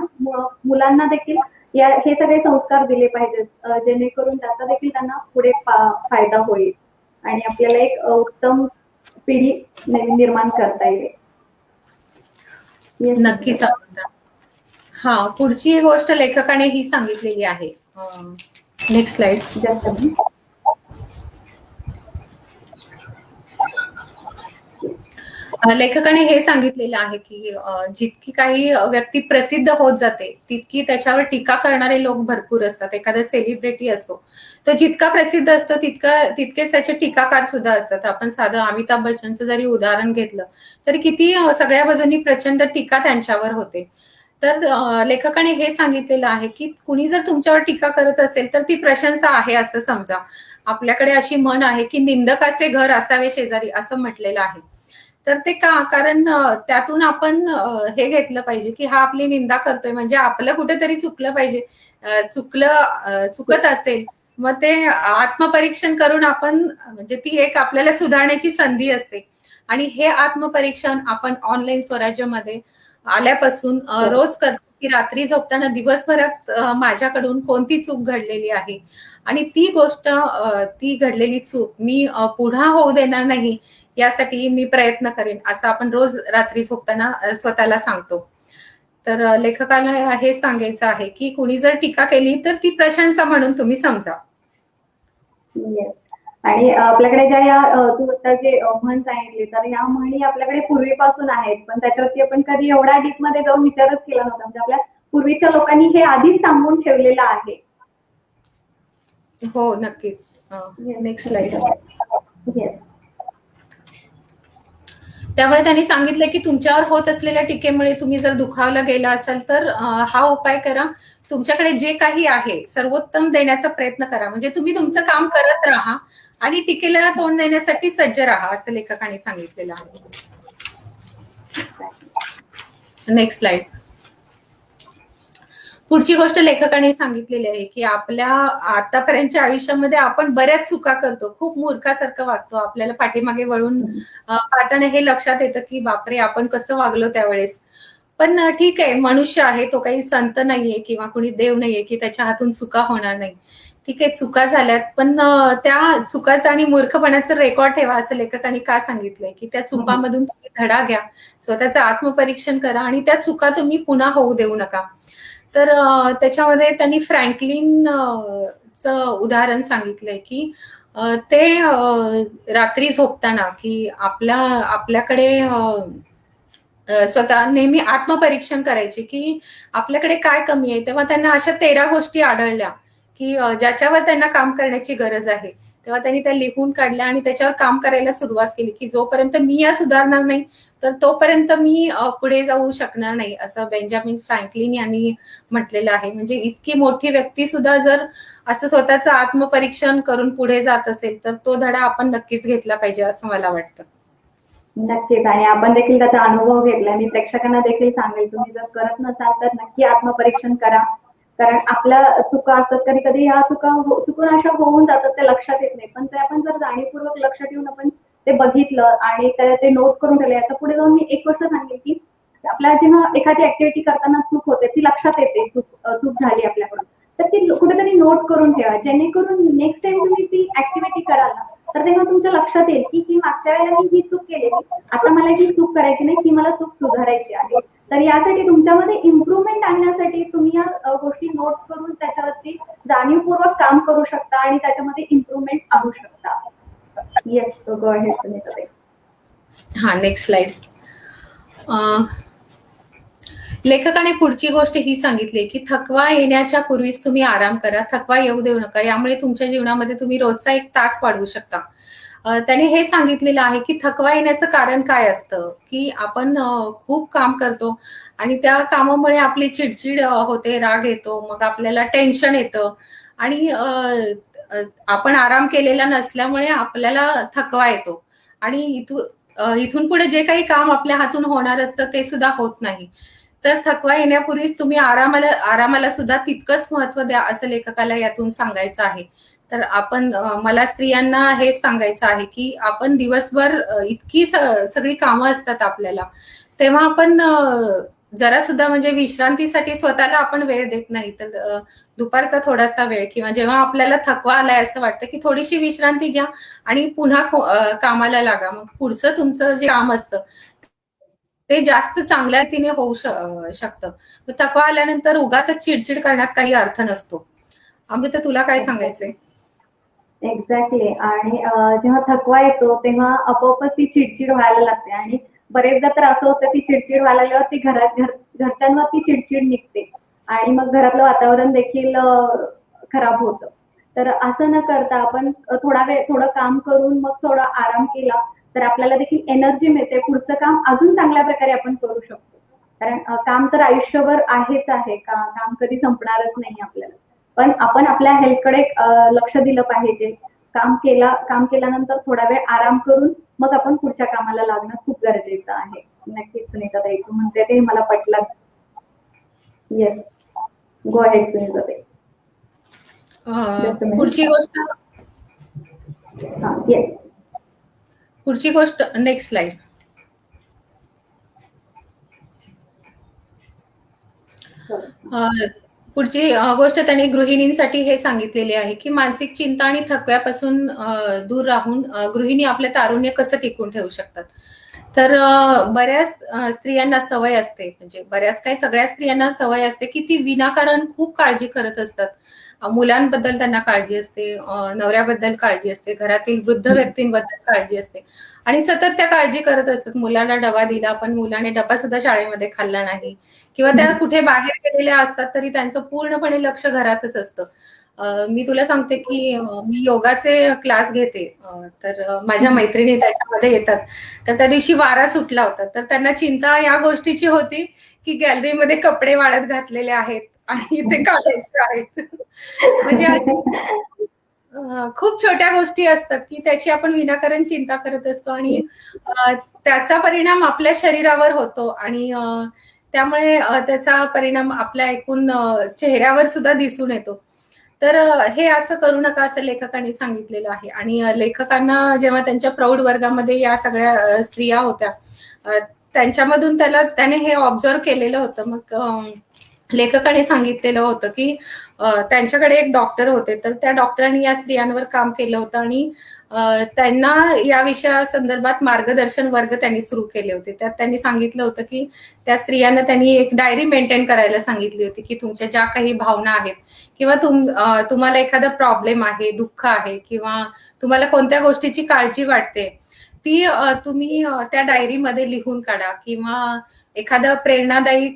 मुलांना देखील हे सगळे संस्कार दिले पाहिजेत, जेणेकरून त्याचा देखील त्यांना पुढे फायदा होईल आणि आपल्याला एक उत्तम पिढी नवीन निर्माण करता येईल. नक्कीच. हा, पुढची गोष्ट लेखकाने ही सांगितलेली आहे. Next slide. लेखकाने हे सांगितलेलं आहे की जितकी काही व्यक्ती प्रसिद्ध होत जाते तितकी त्याच्यावर टीका करणारे लोक भरपूर असतात. एखादा सेलिब्रिटी असतो तो जितका प्रसिद्ध असतो तितकेच त्याचे टीकाकार सुद्धा असतात. आपण साधं अमिताभ बच्चनचं जरी उदाहरण घेतलं तरी किती सगळ्या बाजूंनी प्रचंड टीका त्यांच्यावर होते. तर लेखकाने हे सांगितलेलं आहे की कुणी जर तुमच्यावर टीका करत असेल तर ती प्रशंसा आहे असं समजा. आपल्याकडे अशी म्हण आहे की निंदकाचे घर असावे शेजारी, असं म्हटलेलं आहे. तर ते का, कारण त्यातून आपण हे घेतलं पाहिजे की हा आपली निंदा करतोय म्हणजे आपलं कुठेतरी चुकलं पाहिजे. चुकत असेल मग ते आत्मपरीक्षण करून आपण, म्हणजे ती एक आपल्याला सुधारण्याची संधी असते. आणि हे आत्मपरीक्षण आपण ऑनलाईन स्वराज्यामध्ये आल्यापासून रोज करतो. की रात्री झोपताना दिवसभरात माझ्याकडून कोणती चूक घडलेली आहे आणि ती गोष्ट ती घडलेली चूक मी पुन्हा होऊ देणार नाही यासाठी मी प्रयत्न करेन, असं आपण रोज रात्री झोपताना स्वतःला सांगतो. तर लेखकाला हे सांगायचं आहे की कुणी जर टीका केली तर ती प्रशंसा म्हणून तुम्ही समजा. Yes. आणि आपल्याकडे ज्या या तू आता जे म्हण सांगितली, तर या म्हणी आपल्याकडे पूर्वीपासून आहेत, पण त्याच्यावरती आपण कधी एवढा डीप मध्ये जाऊन विचारच केला नव्हता. म्हणजे आपल्या पूर्वीच्या लोकांनी हे आधीच सांगून ठेवलेलं आहे. हो, नक्कीच. Next slide. Yes. त्यामुळे त्यांनी सांगितलं की तुमच्यावर होत असलेल्या टीकेमुळे तुम्ही जर दुखावला गेला असाल तर हा उपाय करा. तुमच्याकडे जे काही आहे सर्वोत्तम देण्याचा प्रयत्न करा. म्हणजे तुम्ही तुमचं काम करत राहा आणि टीकेला तोंड देण्यासाठी सज्ज राहा, असं लेखकाने सांगितलेलं आहे. Next slide. पुढची गोष्ट लेखकाने सांगितलेली आहे की आपल्या आतापर्यंतच्या आयुष्यामध्ये आपण बऱ्याच चुका करतो, खूप मूर्खासारखं वागतो. आपल्याला पाठीमागे वळून पाहताना हे लक्षात येतं की बापरे, आपण कसं वागलो त्यावेळेस. पण ठीक आहे, मनुष्य आहे, तो काही संत नाहीये किंवा कोणी देव नाहीये की त्याच्या हातून चुका होणार नाही. ठीक आहे, चुका झाल्यात, पण त्या चुकाचा आणि मूर्खपणाचं रेकॉर्ड ठेवा, असं लेखकाने का सांगितलंय की त्या चुकामधून तुम्ही धडा घ्या, स्वतःचं आत्मपरीक्षण करा आणि त्या चुका तुम्ही पुन्हा होऊ देऊ नका. तर त्याच्यामध्ये त्यांनी फ्रँकलिन च उदाहरण सांगितलंय की ते रात्री झोपताना की आपल्याकडे स्वतः नेहमी आत्मपरीक्षण करायचे की आपल्याकडे काय कमी आहे. तेव्हा त्यांना अशा 13 गोष्टी आढळल्या की ज्याच्यावर त्यांना काम करण्याची गरज आहे. तेव्हा त्यांनी त्या लिहून काढल्या आणि त्याच्यावर काम करायला सुरुवात केली की जोपर्यंत मी या सुधारणार नाही तर तोपर्यंत मी पुढे जाऊ शकणार नाही, असं बेंजामिन फ्रँकलिन यांनी म्हटलेलं आहे. म्हणजे इतकी मोठी व्यक्ती सुद्धा जर असं स्वतःचं आत्मपरीक्षण करून पुढे जात असेल तर तो धडा आपण नक्कीच घेतला पाहिजे, असं मला वाटतं. नक्कीच. आणि आपण देखील त्याचा अनुभव घेतलाय. मी प्रेक्षकांना देखील सांगेल, तुम्ही जर करत नसाल तर नक्की आत्मपरीक्षण करा. कारण आपल्या चुका असतात, कधी कधी ह्या चुकून अशा होऊन जातात, ते लक्षात येत नाही. पण ते आपण जर जाणीवपूर्वक लक्ष ठेवून आपण ते बघितलं आणि ते नोट करून ठेवलं. याच्या पुढे जाऊन मी एक गोष्ट सांगेल की आपल्या जेव्हा एखादी ऍक्टिव्हिटी करताना चूक होते, ती लक्षात येते, चूक झाली आपल्याकडून, तर ती कुठेतरी नोट करून ठेवा, जेणेकरून नेक्स्ट टाइम तुम्ही ती ऍक्टिव्हिटी कराल ना, तर तेव्हा तुमच्या लक्षात येईल की मागच्या वेळेला मी ही चूक केलेली, आता मला ही चूक करायची नाही, ही मला चूक सुधारायची आहे. तर यासाठी तुमच्यामध्ये इम्प्रुव्हमेंट आणण्यासाठी तुम्ही या गोष्टी नोट करून त्याच्यावरती जाणीवपूर्वक काम करू शकता आणि त्याच्यामध्ये इम्प्रुव्हमेंट आणू शकता. Yes, go ahead Sunita. हा, नेक्स्ट स्लाइड. लेखकाने पुढची गोष्ट ही सांगितली की थकवा येण्याच्या पूर्वीच तुम्ही आराम करा, थकवा येऊ देऊ नका. यामुळे तुमच्या जीवनामध्ये तुम्ही रोजचा 1 तास वाढवू शकता. त्याने हे सांगितलेलं आहे की थकवा येण्याचं कारण काय असतं की आपण खूप काम करतो आणि त्या कामामुळे आपली चिडचिड होते, राग येतो, मग आपल्याला टेन्शन येतं आणि आपण आराम केलेला नसल्यामुळे आपल्याला थकवा येतो आणि इथून पुढे जे काही काम आपल्या हातून होणार असतं ते सुद्धा होत नाही. तर थकवा येण्यापूर्वीच तुम्ही आरामाला सुद्धा तितकंच महत्व द्या, असं लेखकाला यातून सांगायचं आहे. तर मला स्त्रियांना हेच सांगायचं आहे की आपण दिवसभर इतकी सगळी कामं असतात आपल्याला, तेव्हा आपण जरा सुद्धा म्हणजे विश्रांतीसाठी स्वतःला आपण वेळ देत नाही. तर दुपारचा थोडासा वेळ किंवा जेव्हा आपल्याला थकवा आलाय असं वाटतं की थोडीशी विश्रांती घ्या आणि पुन्हा कामाला लागा. मग पुढचं तुमचं जे काम असतं ते जास्त चांगल्या रीतीने होऊ शकतं. थकवा आल्यानंतर उगाच चिडचिड करण्यात काही अर्थ नसतो. अमृता, तुला काय सांगायचंय? एक्झॅक्टली. आणि जेव्हा थकवा येतो तेव्हा आपोआपच ती चिडचिड व्हायला लागते आणि बरेचदा तर असं होतं की चिडचिड व्हायला लागल्यावर ती घरच्यांवरती चिडचिड निघते आणि मग घरातलं वातावरण देखील खराब होतं. तर असं न करता आपण थोडं काम करून मग थोडा आराम केला तर आपल्याला देखील एनर्जी मिळते, पुढचं काम अजून चांगल्या प्रकारे आपण करू शकतो. कारण काम तर आयुष्यभर आहेच आहे, काम कधी संपणारच नाही आपल्याला. पण आपण आपल्या हेल्थकडे लक्ष दिलं पाहिजे. काम केल्यानंतर थोडा वेळ आराम करून मग आपण पुढच्या कामाला लागणं खूप गरजेचं आहे. नक्कीच सुनीताताई, तू म्हणते ते मला पटलं. येस, गो अहेड सुनीताताई. पुढची गोष्ट नेक्स्ट स्लाइड. अ, पुढची गोष्ट त्यांनी गृहिणींसाठी हे सांगितलेली आहे, की मानसिक चिंता आणि थकव्यापासून दूर राहून गृहिणी आपलं तारुण्य कसं टिकवून ठेवू शकतात. तर बऱ्याच स्त्रियांना सवय असते, म्हणजे बऱ्याच काय सगळ्या स्त्रियांना सवय असते, की ती विनाकारण खूप काळजी करत असतात. मुलांबद्दल त्यांना काळजी असते, नवऱ्याबद्दल काळजी असते, घरातील वृद्ध व्यक्तींबद्दल काळजी असते आणि सतत त्या काळजी करत असतात. मुलांना डबा दिला, पण मुलाने डबा सुद्धा शाळेमध्ये खाल्ला नाही किंवा त्या कुठे बाहेर गेलेल्या असतात तरी त्यांचं पूर्णपणे लक्ष घरातच असतं. मी तुला सांगते की मी योगाचे क्लास घेते, तर माझ्या मैत्रिणी त्याच्यामध्ये येतात. तर त्या दिवशी वारा सुटला होता, तर त्यांना चिंता या गोष्टीची होती की गॅलरीमध्ये कपडे वाळत घातलेले आहेत आणि ते काढायचे आहेत. म्हणजे खूप छोट्या गोष्टी असतात की त्याची आपण विनाकारण चिंता करत असतो आणि त्याचा परिणाम आपल्या शरीरावर होतो आणि त्यामुळे त्याचा परिणाम आपल्या एकूण चेहऱ्यावर सुद्धा दिसून येतो. तर हे असं करू नका असं लेखकांनी सांगितलेलं आहे आणि लेखकांना जेव्हा त्यांच्या प्रौढ वर्गामध्ये या सगळ्या स्त्रिया होत्या, त्यांच्यामधून त्याने हे ऑब्झर्व केलेलं होतं. मग लेखकाने सांगितलेलं होतं की त्यांच्याकडे एक डॉक्टर होते, तर त्या डॉक्टरांनी या स्त्रियांवर काम केलं होतं आणि त्यांना या विषयासंदर्भात मार्गदर्शन वर्ग त्यांनी सुरू केले होते. त्यात त्यांनी सांगितलं होतं की त्या स्त्रियांना त्यांनी एक डायरी मेंटेन करायला सांगितली होती की तुमच्या ज्या काही भावना आहेत किंवा तुम्हाला एखादा प्रॉब्लेम आहे, दुःख आहे किंवा तुम्हाला कोणत्या गोष्टीची काळजी वाटते, ती तुम्ही त्या डायरीमध्ये लिहून काढा किंवा एखादं प्रेरणादायी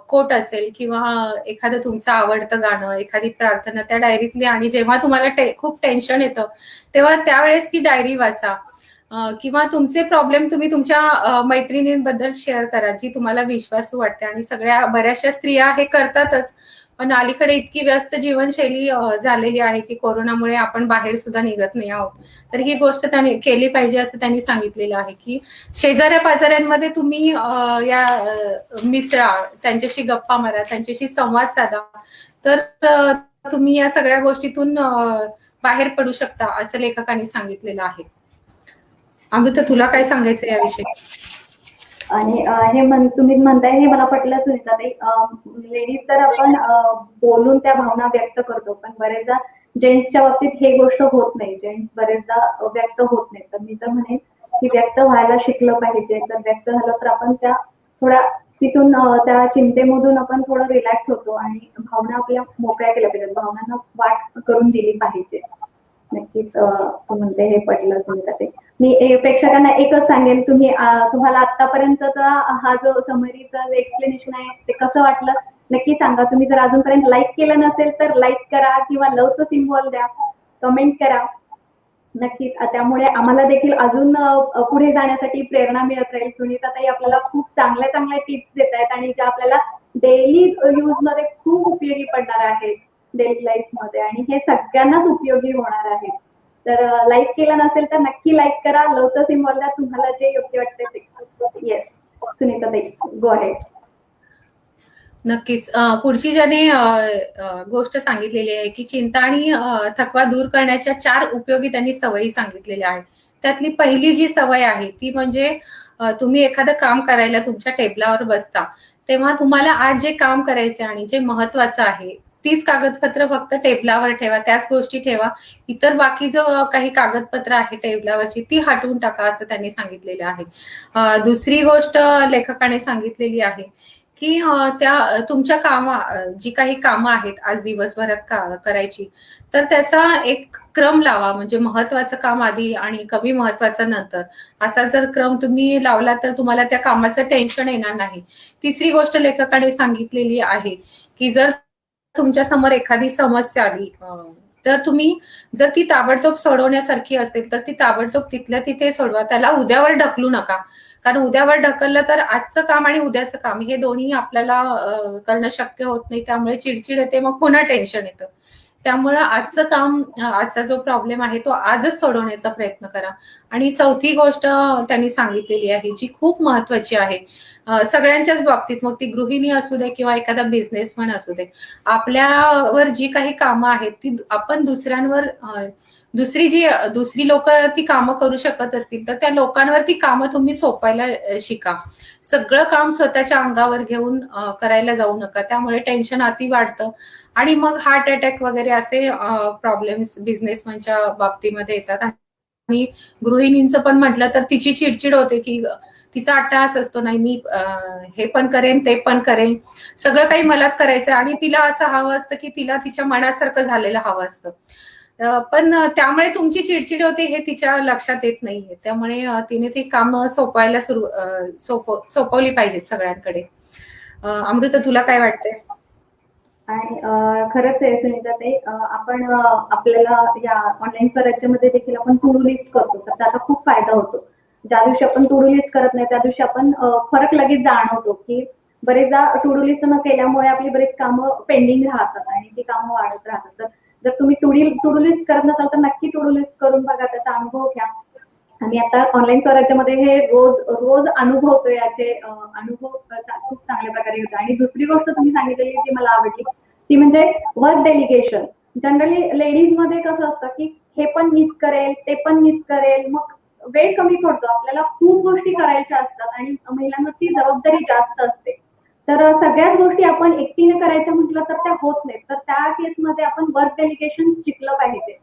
कोट असेल किंवा एखादं तुमचं आवडतं गाणं, एखादी प्रार्थना त्या डायरीतली आणि जेव्हा तुम्हाला खूप टेन्शन येतं तेव्हा त्यावेळेस ती डायरी वाचा किंवा तुमचे प्रॉब्लेम तुम्ही तुमच्या मैत्रिणींबद्दल शेअर करा, जी तुम्हाला विश्वासू वाटते. आणि बऱ्याचशा स्त्रिया हे करतातच, पण अलीकडे इतकी व्यस्त जीवनशैली झालेली आहे की कोरोनामुळे आपण बाहेर सुद्धा निघत नाही आहोत. तर ही गोष्ट त्यांनी केली पाहिजे असं त्यांनी सांगितलेलं आहे की शेजाऱ्या पाजाऱ्यांमध्ये तुम्ही मिसळा, त्यांच्याशी गप्पा मारा, त्यांच्याशी संवाद साधा, तर तुम्ही या सगळ्या गोष्टीतून बाहेर पडू शकता असं लेखकांनी सांगितलेलं आहे. अमृता, तुला काय सांगायचं याविषयी? आणि हे तुम्ही म्हणताय हे मला पटलं सुनीताताई. लेडीज तर आपण बोलून त्या भावना व्यक्त करतो, पण बरेचदा जेंट्सच्या बाबतीत हे गोष्ट होत नाही. जेंट्स बरेचदा व्यक्त होत नाही. तर मी तर म्हणेन की व्यक्त व्हायला शिकलं पाहिजे. तर व्यक्त झालं तर आपण त्या थोड्या तिथून त्या चिंतेमधून आपण थोडं रिलॅक्स होतो आणि भावना आपल्या मोकळ्या केल्या पाहिजेत, भावनांना वाट करून दिली पाहिजे. नक्कीच तू म्हणते हे पटलं सुनीताताई. मी प्रेक्षकांना एकच सांगेन, तुम्हाला आतापर्यंतचा हा जो समरीचा एक्सप्लेनेशन आहे ते कसं वाटलं नक्की सांगा. तुम्ही जर अजूनपर्यंत लाईक केलं नसेल तर लाईक करा किंवा लवचं सिम्बॉल द्या, कमेंट करा. नक्कीच त्यामुळे आम्हाला देखील अजून पुढे जाण्यासाठी प्रेरणा मिळत राहील. सुनीताताई आपल्याला खूप चांगल्या चांगल्या टिप्स देत आहेत आणि ज्या आपल्याला डेली यूज मध्ये खूप उपयोगी पडणार आहेत डेली लाईफ मध्ये, आणि हे सगळ्यांनाच उपयोगी होणार आहे. तर लाईक केलं नसेल तर नक्की लाईक करा, लवचं सिम्बॉल द्या, तुम्हाला जे योग्य वाटते ते. येस सुनीताताई, गो अहेड. नक्कीच. पुढची ज्याने गोष्ट सांगितलेली आहे की चिंता आणि थकवा दूर करण्याच्या 4 उपयोगी त्यांनी सवयी सांगितलेल्या आहेत. त्यातली पहिली जी सवय आहे ती म्हणजे तुम्ही एखादं काम करायला तुमच्या टेबलावर बसता तेव्हा तुम्हाला आज जे काम करायचं आणि जे महत्वाचं आहे तीच कागदपत्र फक्त टेबलावर ठेवा, त्याच गोष्टी ठेवा. इतर बाकी जो काही कागदपत्र आहे टेबलावरची ती हटवून टाका असं त्यांनी सांगितलेलं आहे. दुसरी गोष्ट लेखकाने सांगितलेली आहे की त्या तुमच्या जी काही कामं आहेत आज दिवसभरात करायची, तर त्याचा एक क्रम लावा. म्हणजे महत्वाचं काम आधी आणि कमी महत्वाचं नंतर, असा जर क्रम तुम्ही लावला तर तुम्हाला त्या कामाचं टेन्शन येणार नाही. तिसरी गोष्ट लेखकाने सांगितलेली आहे की जर तुमच्या समोर एखादी समस्या आली तर तुम्ही जर ती ताबडतोब सोडवण्यासारखी असेल तर ती ताबडतोब तिथल्या तिथे सोडवा, त्याला उद्यावर ढकलू नका. कारण उद्यावर ढकललं तर आजचं काम आणि उद्याचं काम हे दोन्ही आपल्याला करणं शक्य होत नाही. त्यामुळे चिडचिड येते, मग पुन्हा टेन्शन येतं. त्यामुळं आजचं काम, आजचा जो प्रॉब्लेम आहे तो आजच सोडवण्याचा प्रयत्न करा. आणि चौथी गोष्ट त्यांनी सांगितलेली आहे जी खूप महत्वाची आहे सगळ्यांच्याच बाबतीत, मग ती गृहिणी असू दे किंवा एखादा बिझनेसमॅन असू दे, आपल्यावर जी काही कामं आहेत ती आपण दुसऱ्यांवर दुसरी लोक ती कामं करू शकत असतील तर त्या लोकांवर ती कामं तुम्ही सोपायला शिका. सगळं काम स्वतःच्या अंगावर घेऊन करायला जाऊ नका, त्यामुळे टेन्शन अति वाढतं आणि मग हार्ट अटॅक वगैरे असे प्रॉब्लेम्स बिझनेसमॅनच्या बाबतीमध्ये येतात. आणि गृहिणींचं पण म्हटलं तर तिची चिडचिड होते की तिचा अट्टहास असतो, नाही मी हे पण करेन ते पण करेन, सगळं काही मलाच करायचं आणि तिला असं हवं असतं की तिला तिच्या मनासारखं झालेलं हवं असतं. पण त्यामुळे तुमची चिडचिड होते हे तिच्या लक्षात येत नाहीये. त्यामुळे तिने ती कामं सोपवायला सोपवली पाहिजेत सगळ्यांकडे. अमृता, तुला काय वाटतंय? आणि खरंच आहे सुनीताताई, आपण आपल्याला या ऑनलाईन स्वराज्यामध्ये देखील आपण टू डू लिस्ट करतो, तर त्याचा खूप फायदा होतो. ज्या दिवशी आपण टू डू लिस्ट करत नाही त्या दिवशी आपण फरक लगेच जाणवतो की बरेचदा टू डू लिस्ट न केल्यामुळे आपली बरेच कामं पेंडिंग राहतात आणि ती कामं वाढत राहतात. तर जर तुम्ही टू डू लिस्ट करत नसाल तर नक्की टू डू लिस्ट करून बघा, त्याचा अनुभव घ्या. आणि आता ऑनलाईन स्वराज्यामध्ये हे रोज रोज अनुभवतो, याचे अनुभव खूप चांगल्या प्रकारे होतो. आणि दुसरी गोष्ट तुम्ही सांगितलेली जी मला आवडली ती म्हणजे वर्क डेलिगेशन. जनरली लेडीज मध्ये कसं असतं की हे पण मीच करेल ते पण मीच करेल, मग वेळ कमी पडतो, आपल्याला खूप गोष्टी करायच्या असतात आणि महिलांवर ती जबाबदारी जास्त असते. तर सगळ्याच गोष्टी आपण एकटीने करायच्या म्हटलं तर त्या होत नाहीत. तर त्या केसमध्ये आपण वर्क डेलिगेशन शिकलं पाहिजे.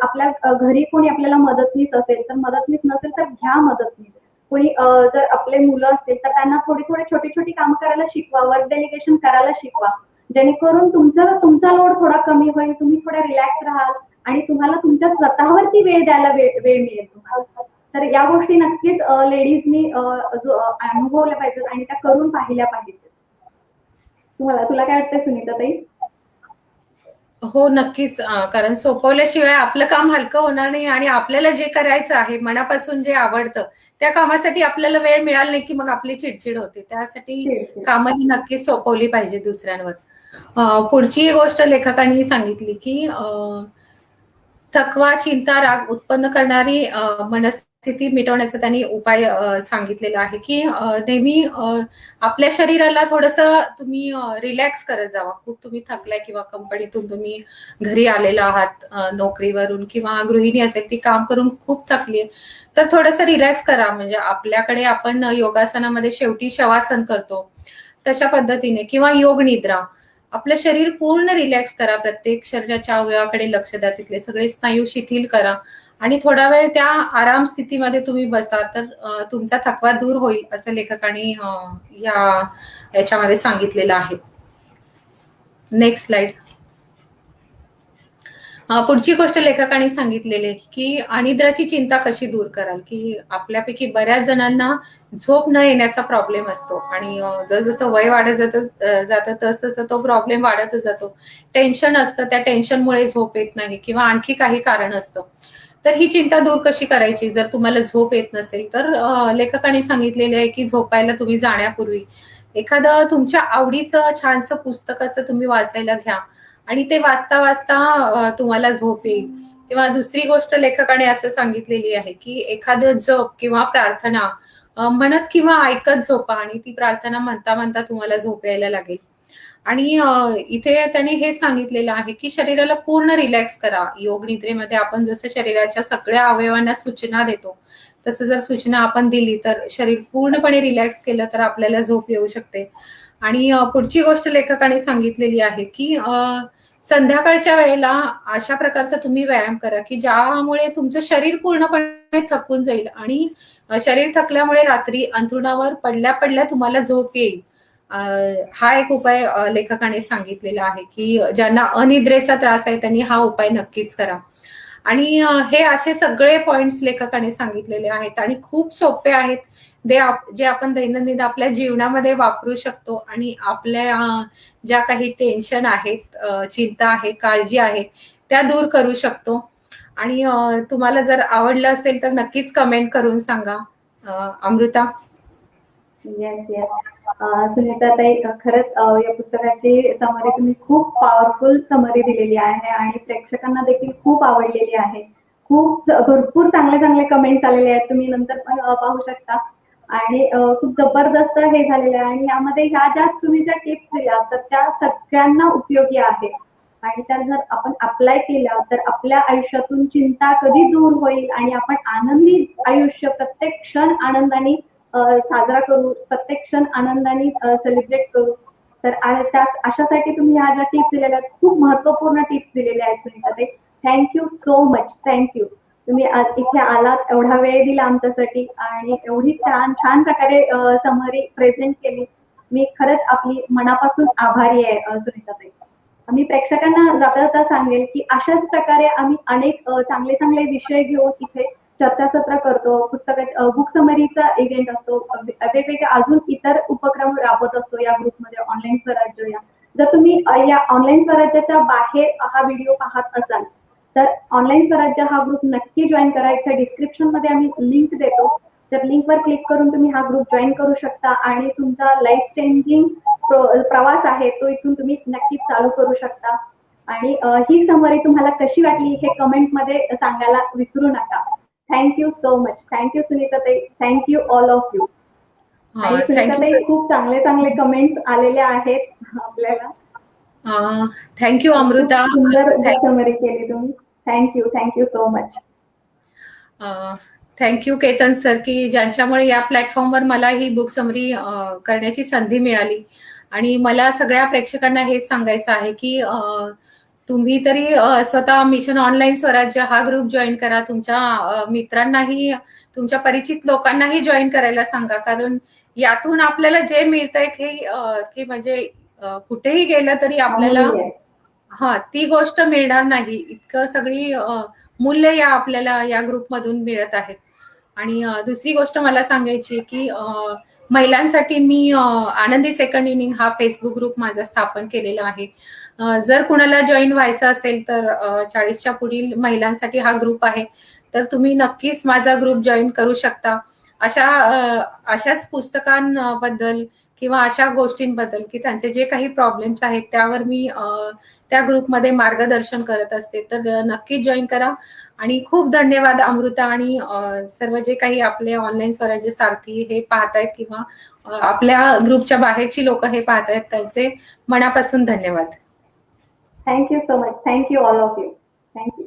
आपल्या घरी कोणी आपल्याला मदतनीस असेल तर मदतनीस, नसेल तर घ्या मदतनीस. कोणी जर आपले मुलं असतील तर त्यांना थोडी छोटी छोटी कामं करायला शिकवा, वर्क डेलिगेशन करायला शिकवा, जेणेकरून तुमचा लोड थोडा कमी होईल, तुम्ही थोडा रिलॅक्स राहाल आणि तुम्हाला तुमच्या स्वतःवरती वेळ द्यायला वेळ मिळेल तुम्हाला. तर या गोष्टी नक्कीच लेडीजनी अनुभवल्या पाहिजेत आणि त्या करून पाहिल्या पाहिजेत. तुला काय वाटतंय सुनीताताई? हो, नक्कीच. कारण सोपवल्याशिवाय आपलं काम हलकं होणार नाही आणि आपल्याला जे करायचं आहे, मनापासून जे आवडतं, त्या कामासाठी आपल्याला वेळ मिळाला नाही की मग आपली चिडचिड होते. त्यासाठी कामं ही नक्कीच सोपवली पाहिजे दुसऱ्यांवर. पुढची गोष्ट लेखकांनी सांगितली की थकवा, चिंता, राग उत्पन्न करणारी मनस्थिती मिटवण्याचा त्यांनी उपाय सांगितलेला आहे की नेहमी आपल्या शरीराला थोडंसं तुम्ही रिलॅक्स करत जावा. खूप तुम्ही थकलाय किंवा कंपनीतून तुम्ही घरी आलेला आहात नोकरीवरून, किंवा गृहिणी असेल ती काम करून खूप थकली, तर थोडंसं रिलॅक्स करा. म्हणजे आपल्याकडे आपण योगासनामध्ये शेवटी शवासन करतो तशा पद्धतीने, किंवा योग निद्रा, आपलं शरीर पूर्ण रिलॅक्स करा. प्रत्येक शरीराच्या अवयवाकडे लक्ष द्या, तिथले सगळे स्नायू शिथिल करा आणि थोडा वेळ त्या आराम स्थितीमध्ये तुम्ही बसा, तर तुमचा थकवा दूर होईल असं लेखकांनी याच्यामध्ये सांगितलेलं आहे. Next slide. पुढची गोष्ट लेखकांनी सांगितलेली आहे की अनिद्राची चिंता कशी दूर कराल. की आपल्यापैकी बऱ्याच जणांना झोप न येण्याचा प्रॉब्लेम असतो आणि जसं वय वाढत जातं तसं तो प्रॉब्लेम वाढतच जातो. टेन्शन असतं, त्या टेन्शनमुळे झोप येत नाही किंवा आणखी काही कारण असतं. तर ही चिंता दूर कशी करायची जर तुम्हाला झोप येत नसेल तर लेखकांनी सांगितलेले आहे की झोपायला तुम्ही जाण्यापूर्वी एखादं तुमच्या आवडीचं छानसं पुस्तक असं तुम्ही वाचायला घ्या आणि ते वाचता वाचता तुम्हाला झोप येईल. किंवा दुसरी गोष्ट लेखकाने असं सांगितलेली आहे की एखादं जप किंवा प्रार्थना म्हणत किंवा ऐकत झोपा आणि ती प्रार्थना म्हणता म्हणता तुम्हाला झोप यायला लागेल. आणि इथे त्याने हे सांगितलेलं आहे की शरीराला पूर्ण रिलॅक्स करा. योग निद्रेमध्ये आपण जसं शरीराच्या सगळ्या अवयवांना सूचना देतो तसं जर सूचना आपण दिली तर शरीर पूर्णपणे रिलॅक्स केलं तर आपल्याला झोप येऊ शकते. आणि पुढची गोष्ट लेखकाने सांगितलेली आहे की संध्याकाळच्या वेळेला अशा प्रकारचा तुम्ही व्यायाम करा की ज्यामुळे तुमचं शरीर पूर्णपणे थकून जाईल आणि शरीर थकल्यामुळे रात्री अंथरुणावर पडल्या पडल्या तुम्हाला झोप येईल. हा एक उपाय लेखकाने सांगितलेला आहे की ज्यांना अनिद्रेचा त्रास आहे त्यांनी हा उपाय नक्कीच करा. आणि हे असे सगळे पॉइंट्स लेखकाने सांगितलेले आहेत आणि खूप सोपे आहेत, जे आपण दैनंदिन आपल्या जीवनामध्ये वापरू शकतो आणि आपल्या ज्या काही टेन्शन आहेत, चिंता आहे, काळजी आहे त्या दूर करू शकतो. आणि तुम्हाला जर आवडलं असेल तर नक्कीच कमेंट करून सांगा. अमृता. येस येस सुनीताताई, खरंच या पुस्तकाची समरी तुम्ही खूप पॉवरफुल समरी दिलेली आहे आणि प्रेक्षकांना देखील खूप आवडलेली आहे. भरपूर चांगले चांगले कमेंट्स आलेले आहेत, तुम्ही नंतर पण पाहू शकता. आणि खूप जबरदस्त हे झालेलं आहे आणि यामध्ये ह्या ज्या तुम्ही ज्या टिप्स दिल्या तर त्या सगळ्यांना उपयोगी आहेत. आणि त्या जर आपण अप्लाय केल्या तर आपल्या आयुष्यातून चिंता कधी दूर होईल आणि आपण आनंदी आयुष्य प्रत्येक क्षण आनंदाने साजरा करू, प्रत्येक क्षण आनंदाने सेलिब्रेट करू. तर त्या अशासाठी तुम्ही ह्या ज्या टिप्स दिलेल्या आहेत, खूप महत्वपूर्ण टिप्स दिलेल्या आहेत सुनीताताई. Thank you so much. थँक्यू. तुम्ही आज इथे आलात, एवढा वेळ दिला आमच्यासाठी आणि एवढी छान प्रकारे समरी प्रेझेंट केली. मी खरंच आपली मनापासून आभारी आहे सुनीताताई. मी प्रेक्षकांना जाता जाता सांगेल की अशाच प्रकारे आम्ही अनेक चांगले चांगले विषय घेऊन इथे चर्चासत्र करतो, बुक समरीचा इव्हेंट असतो, वेगवेगळे अजून इतर उपक्रम राबवत असतो या ग्रुपमध्ये ऑनलाईन स्वराज्य या. जर तुम्ही या ऑनलाईन स्वराज्याच्या बाहेर हा व्हिडिओ पाहत असाल तर ऑनलाईन स्वराज्य हा ग्रुप नक्की जॉईन करा. इथे डिस्क्रिप्शन मध्ये आम्ही लिंक देतो, तर लिंकवर क्लिक करून तुम्ही हा ग्रुप जॉईन करू शकता आणि तुमचा लाईफ चेंजिंग प्रवास आहे तो इथून तुम्ही नक्कीच चालू करू शकता. आणि ही समरी तुम्हाला कशी वाटली हे कमेंट मध्ये सांगायला विसरू नका. Thank you so much. थँक्यू सुनीताताई. Thank you all of you. आणि सुनीताताई, खूप चांगले चांगले कमेंट्स आलेले आहेत आपल्याला. थँक्यू अमृता. सुंदर समरी केली तुम्ही. Thank you so much. Thank you Ketan sir, की ज्यांच्यामुळे या प्लॅटफॉर्मवर मला ही बुक समरी करण्याची संधी मिळाली. आणि मला सगळ्या प्रेक्षकांना हेच सांगायचं आहे की तुम्ही तरी स्वतः मिशन ऑनलाईन स्वराज्य हा ग्रुप जॉईन करा. तुमच्या मित्रांनाही, तुमच्या परिचित लोकांनाही जॉईन करायला सांगा. कारण यातून आपल्याला जे मिळतंय की म्हणजे कुठेही गेलं तरी आपल्याला ती गोष्ट मिळणार नाही. इतकं सगळी मूल्य आपल्याला या ग्रुपमधून मिळत आहेत. आणि दुसरी गोष्ट मला सांगायची की महिलांसाठी मी आनंदी सेकंड इनिंग हा फेसबुक ग्रुप माझा स्थापन केलेला आहे. जर कुणाला जॉईन व्हायचं असेल तर 40च्या पुढील महिलांसाठी हा ग्रुप आहे. तर तुम्ही नक्कीच माझा ग्रुप जॉईन करू शकता. अशाच पुस्तकांबद्दल किंवा अशा गोष्टींबद्दल की त्यांचे जे काही प्रॉब्लेम्स आहेत त्यावर मी त्या ग्रुपमध्ये मार्गदर्शन करत असते. तर नक्कीच जॉईन करा. आणि खूप धन्यवाद अमृता आणि सर्व जे काही आपले ऑनलाईन स्वराज्य सारथी हे पाहतायत किंवा आपल्या ग्रुपच्या बाहेरची लोक हे पाहतायत, त्यांचे मनापासून धन्यवाद. Thank you so much. Thank you all of you. Thank you.